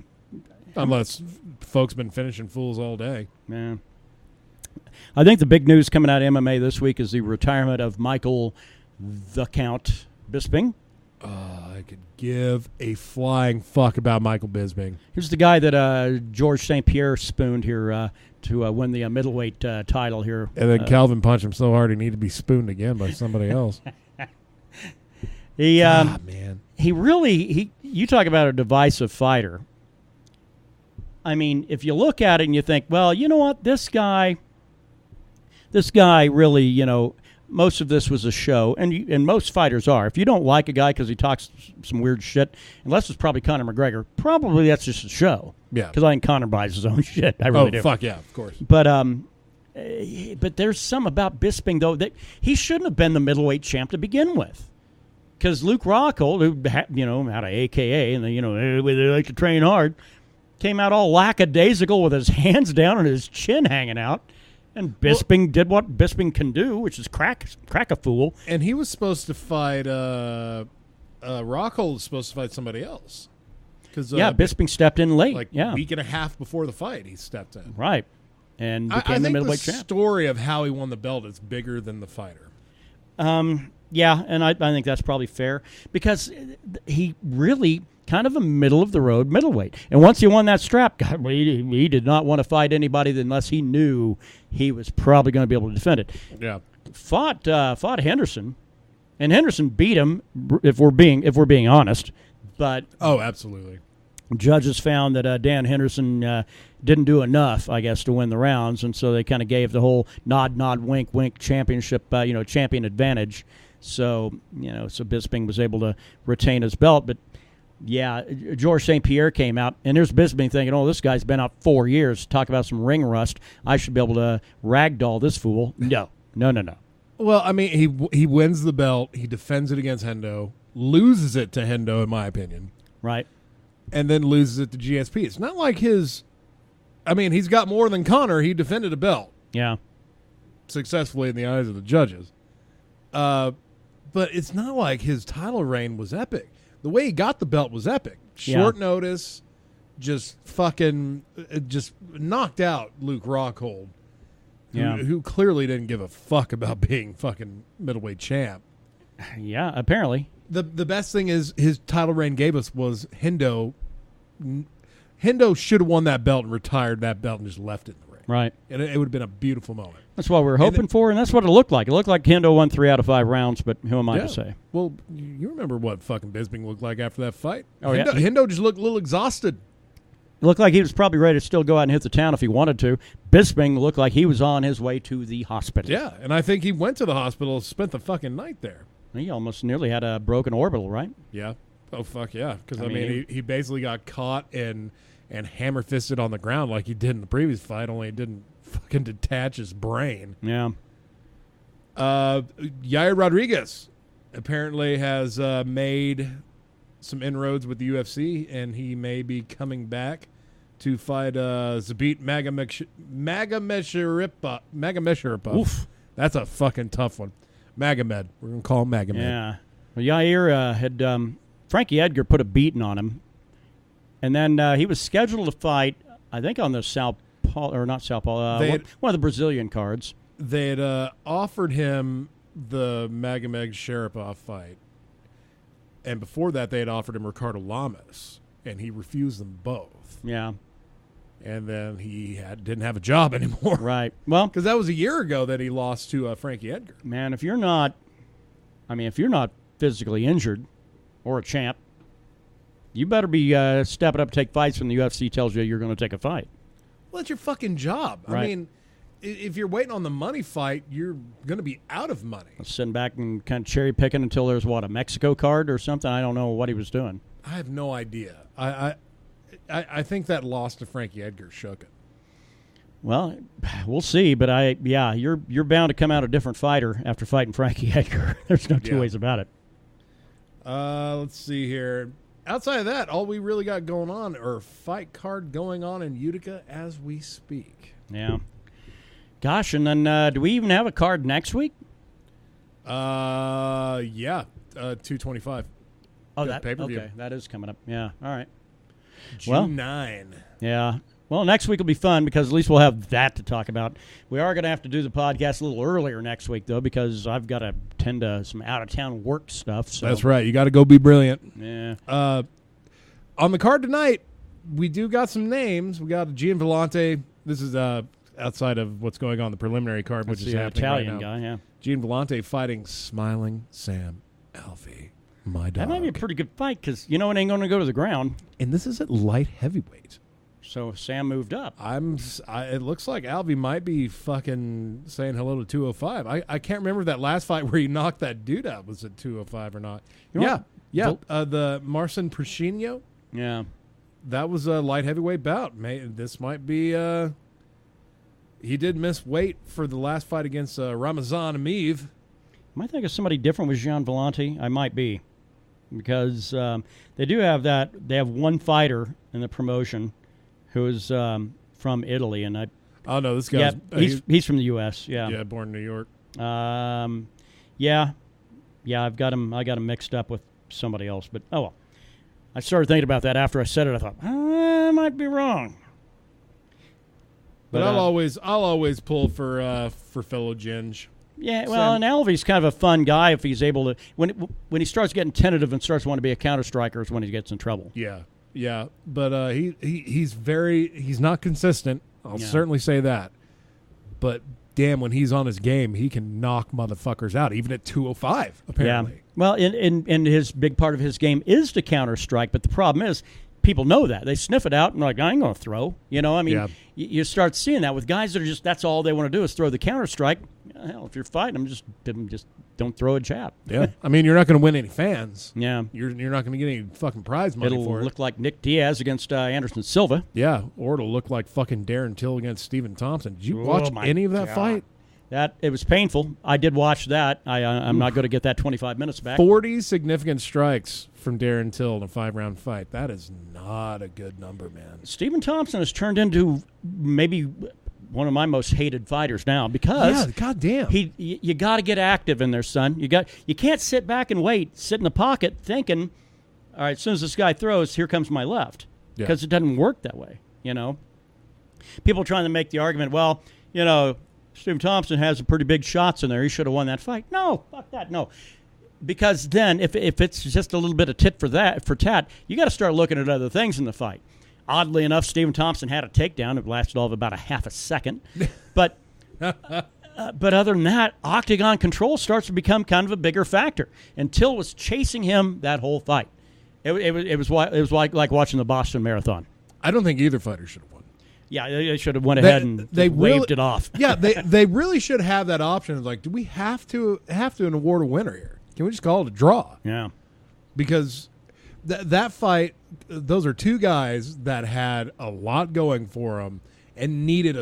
Unless folks been finishing fools all day. Yeah. I think the big news coming out of MMA this week is the retirement of Michael the Count Bisping. I could give a flying fuck about Michael Bisping. Here's the guy that George St. Pierre spooned here to win the middleweight title here. And then Calvin punched him so hard he needed to be spooned again by somebody else. Man. You talk about a divisive fighter. I mean, if you look at it and you think, well, you know what, this guy really, most of this was a show, and most fighters are. If you don't like a guy because he talks some weird shit, unless it's probably Conor McGregor, probably that's just a show. Yeah. Because I think Conor buys his own shit. I really do. Oh, fuck yeah, of course. But there's some about Bisping, though, that he shouldn't have been the middleweight champ to begin with. Because Luke Rockhold, who, out of AKA, and they like to train hard, came out all lackadaisical with his hands down and his chin hanging out. And Bisping did what Bisping can do, which is crack a fool. And he was supposed to fight Rockhold was supposed to fight somebody else. Bisping stepped in late. A week and a half before the fight, he stepped in. Right. And became the middleweight champ. I think the story of how he won the belt is bigger than the fighter. Yeah, and I think that's probably fair because he really kind of a middle-of-the-road middleweight. And once he won that strap, God, he did not want to fight anybody unless he knew he was probably going to be able to defend it. Yeah. Fought Henderson, and Henderson beat him, if we're being honest. But absolutely. Judges found that Dan Henderson didn't do enough, I guess, to win the rounds, and so they kind of gave the whole nod, wink, wink championship, champion advantage. So, so Bisping was able to retain his belt. But, yeah, George St. Pierre came out, and there's Bisping thinking, this guy's been out 4 years. Talk about some ring rust. I should be able to ragdoll this fool. No. Well, I mean, he wins the belt. He defends it against Hendo, loses it to Hendo, in my opinion. Right. And then loses it to GSP. It's not like he's got more than Conor. He defended a belt. Yeah. Successfully in the eyes of the judges. But it's not like his title reign was epic. The way he got the belt was epic. Short notice, just knocked out Luke Rockhold, who clearly didn't give a fuck about being fucking middleweight champ. Yeah, apparently. The best thing is his title reign gave us was Hendo. Hendo should have won that belt and retired that belt and just left it in the ring. Right. And it would have been a beautiful moment. That's what we were hoping for, and that's what it looked like. It looked like Hendo won 3 out of 5 rounds, but who am I to say? Well, you remember what fucking Bisping looked like after that fight? Oh, Hendo just looked a little exhausted. looked like he was probably ready to still go out and hit the town if he wanted to. Bisping looked like he was on his way to the hospital. Yeah, and I think he went to the hospital, spent the fucking night there. He almost nearly had a broken orbital, right? Yeah. Oh, fuck yeah. Because, I mean, he basically got caught and hammer-fisted on the ground like he did in the previous fight, only he didn't fucking detach his brain. Yeah. Yair Rodriguez apparently has made some inroads with the UFC, and he may be coming back to fight Zabit Magomedsharipov. Oof. That's a fucking tough one. Magomed. We're going to call him Magomed. Yeah. Well, Yair had Frankie Edgar put a beating on him, and then he was scheduled to fight, I think, on the one of the Brazilian cards. They had offered him the Magomed Sharipov fight, and before that they had offered him Ricardo Lamas, and he refused them both. Yeah. And then he didn't have a job anymore. Right. Well, because that was a year ago that he lost to Frankie Edgar. Man, if you're not physically injured or a champ, you better be stepping up to take fights when the UFC tells you you're going to take a fight. Well, that's your fucking job. Right. I mean, if you're waiting on the money fight, you're going to be out of money. Sitting back and kind of cherry picking until there's, a Mexico card or something? I don't know what he was doing. I have no idea. I think that loss to Frankie Edgar shook it. Well, we'll see, but you're bound to come out a different fighter after fighting Frankie Edgar. There's no two ways about it. Let's see here. Outside of that, all we really got going on are fight card going on in Utica as we speak. Yeah. Gosh, and then do we even have a card next week? 225. Oh, that pay-per-view. Okay, that is coming up. Yeah, all right. June 9. Yeah. Well, next week will be fun because at least we'll have that to talk about. We are going to have to do the podcast a little earlier next week, though, because I've got to tend to some out-of-town work stuff. So. That's right. You got to go be brilliant. Yeah. On the card tonight, we do got some names. We got Gian Vellante. This is outside of what's going on the preliminary card, which is happening Italian right now. guy, yeah. Gian Vellante fighting Smiling Sam Alvey, my dog. That might be a pretty good fight because it ain't going to go to the ground. And this is at light heavyweight. So Sam moved up. It looks like Alvey might be fucking saying hello to 205. I can't remember that last fight where he knocked that dude out was at 205 or not. The Marcin Prashino. Yeah. That was a light heavyweight bout. This might be. He did miss weight for the last fight against Ramazan Mead. Might think of somebody different with Gian Vellante. I might be, because they do have that. They have one fighter in the promotion who is from Italy, and oh no, this guy. He's from the U.S. Yeah. Yeah, born in New York. Yeah. I've got him. I got him mixed up with somebody else, but oh well. I started thinking about that after I said it. I thought I might be wrong. But I'll always pull for fellow Ginge. Yeah, well, and Alvey's kind of a fun guy if he's able to. When he starts getting tentative and starts wanting to be a counter striker is when he gets in trouble. Yeah, but he's not consistent. I'll certainly say that. But damn, when he's on his game, he can knock motherfuckers out, even at 205. Apparently. Yeah. Well, and his big part of his game is to counter strike, but the problem is. People know that. They sniff it out and like, I ain't going to throw. You start seeing that with guys that are that's all they want to do is throw the counter strike. Hell, if you're fighting them, just don't throw a jab. Yeah. You're not going to win any fans. Yeah. You're not going to get any fucking prize money for it. It'll look like Nick Diaz against Anderson Silva. Yeah. Or it'll look like fucking Darren Till against Stephen Thompson. Did you watch any of that fight? It was painful. I did watch that. I'm not going to get that 25 minutes back. 40 significant strikes from Darren Till in a 5-round fight. That is not a good number, man. Stephen Thompson has turned into maybe one of my most hated fighters now because goddamn, you got to get active in there, son. You can't sit back and sit in the pocket thinking, all right, as soon as this guy throws, here comes my left, because it doesn't work that way. People trying to make the argument, well, Stephen Thompson has some pretty big shots in there. He should have won that fight. No, fuck that. No, because then if it's just a little bit of tit for tat, you got to start looking at other things in the fight. Oddly enough, Stephen Thompson had a takedown. It lasted all of about a half a second, but other than that, octagon control starts to become kind of a bigger factor. And Till was chasing him that whole fight. It was like watching the Boston Marathon. I don't think either fighter should have won. Yeah, they should have went ahead and they waved it off. Yeah, they really should have that option. It's like, do we have to award a winner here? Can we just call it a draw? Yeah. Because that fight, those are two guys that had a lot going for them and needed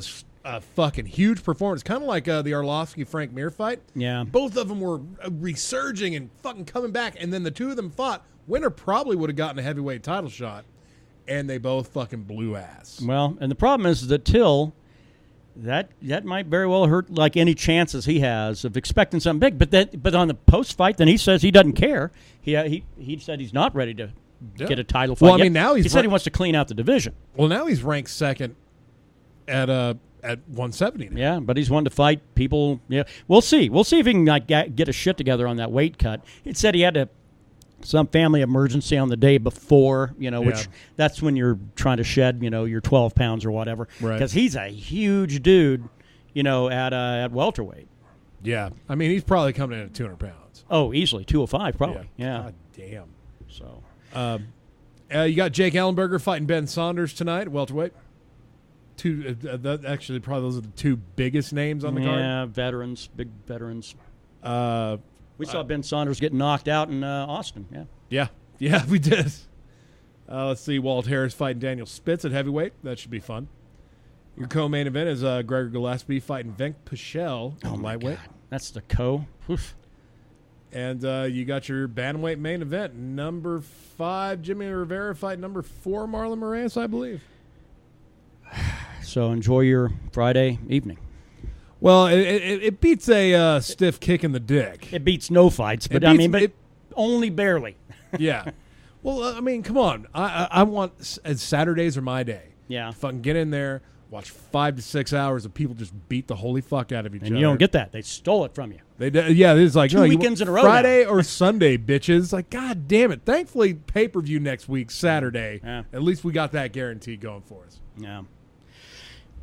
a fucking huge performance. Kind of like the Arlovsky-Frank Mir fight. Yeah. Both of them were resurging and fucking coming back, and then the two of them fought. Winner probably would have gotten a heavyweight title shot, and they both fucking blew ass. Well, and the problem is that Till, that might very well hurt like any chances he has of expecting something big. But on the post fight, then he says he doesn't care. He said he's not ready to get a title fight. Well, I mean, now he said he wants to clean out the division. Well, now he's ranked second at 170. Now. Yeah, but he's one to fight people. Yeah, we'll see. We'll see if he can like get a shit together on that weight cut. It said he had some family emergency on the day before, which that's when you're trying to shed, your 12 pounds or whatever. Right. Because he's a huge dude, at welterweight. Yeah. I mean, he's probably coming in at 200 pounds. Oh, easily. 205 probably. Yeah. God damn. So. You got Jake Ellenberger fighting Ben Saunders tonight, welterweight. Actually, probably those are the two biggest names on the card. Yeah, veterans, big veterans. We saw Ben Saunders get knocked out in Austin. Yeah, we did. Let's see, Walt Harris fighting Daniel Spitz at heavyweight. That should be fun. Your co-main event is Gregor Gillespie fighting Venk Pichel at lightweight. God. That's the co. Oof. And you got your bantamweight main event. Number 5, Jimmy Rivera fighting number 4, Marlon Moraes, I believe. So enjoy your Friday evening. Well, it beats a stiff kick in the dick. It beats no fights, but only barely. Yeah. Well, I mean, come on. I want Saturdays are my day. Yeah. Fucking get in there, watch 5 to 6 hours of people just beat the holy fuck out of each other. And you don't get that. They stole it from you. It's like 2 weekends in a row. Friday or Sunday, bitches. Like, God damn it. Thankfully, pay-per-view next week, Saturday. Yeah. At least we got that guarantee going for us. Yeah.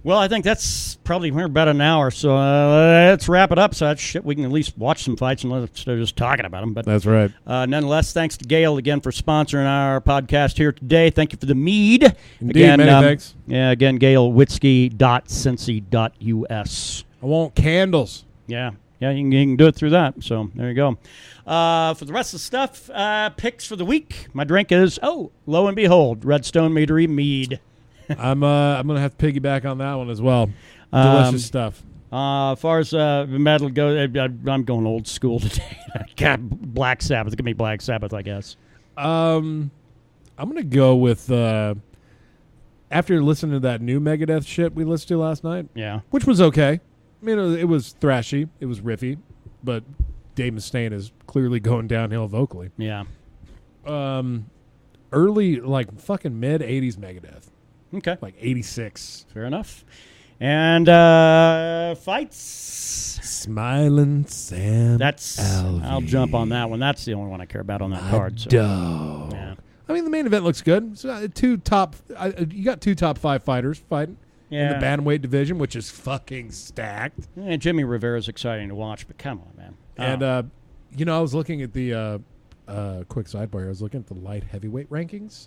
Well, I think that's probably about an hour, so let's wrap it up. So that shit, we can at least watch some fights instead of just talking about them. But that's right. Nonetheless, thanks to Gail again for sponsoring our podcast here today. Thank you for the Mead. Indeed, again, many thanks. Yeah, again, GailWitzke.cincy.us. I want candles. Yeah, you can do it through that. So there you go. For the rest of the stuff, picks for the week. My drink is, lo and behold, Redstone Meadery Mead. I'm gonna have to piggyback on that one as well. Delicious stuff. As far as metal goes, I'm going old school today. God, Black Sabbath. Give me Black Sabbath, I guess. I'm gonna go with after listening to that new Megadeth shit we listened to last night. Yeah, which was okay. I mean, it was thrashy, it was riffy, but Dave Mustaine is clearly going downhill vocally. Yeah. Early, like fucking mid '80s Megadeth. Okay. Like 86. Fair enough. And fights. Smiling Sam. I'll jump on that one. That's the only one I care about on that card. So. Yeah. I mean, the main event looks good. So, you got 2 top 5 fighters fighting in the bantamweight division, which is fucking stacked. And Jimmy Rivera's exciting to watch, but come on, man. And I was looking at the quick sidebar. I was looking at the light heavyweight rankings.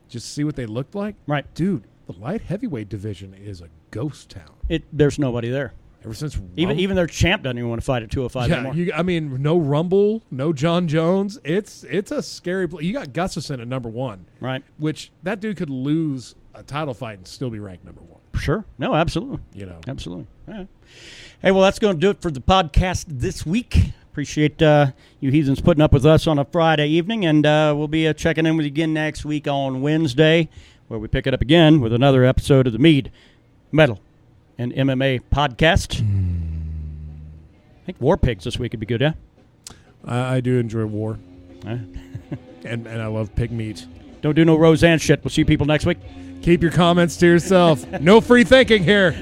Just to see what they looked like. Right. Dude, the light heavyweight division is a ghost town. There's nobody there. Ever since even their champ doesn't even want to fight at 205 anymore. I mean, no Rumble, no John Jones. It's a scary play. You got Gustafson at number 1. Right. Which that dude could lose a title fight and still be ranked number 1. Sure. No, absolutely. Absolutely. All right. Hey, well, that's going to do it for the podcast this week. Appreciate you heathens putting up with us on a Friday evening, and we'll be checking in with you again next week on Wednesday, where we pick it up again with another episode of the Mead, Metal, and MMA podcast. I think War Pigs this week would be good, yeah? I do enjoy war. and I love pig meat. Don't do no Roseanne shit. We'll see people next week. Keep your comments to yourself. No free thinking here.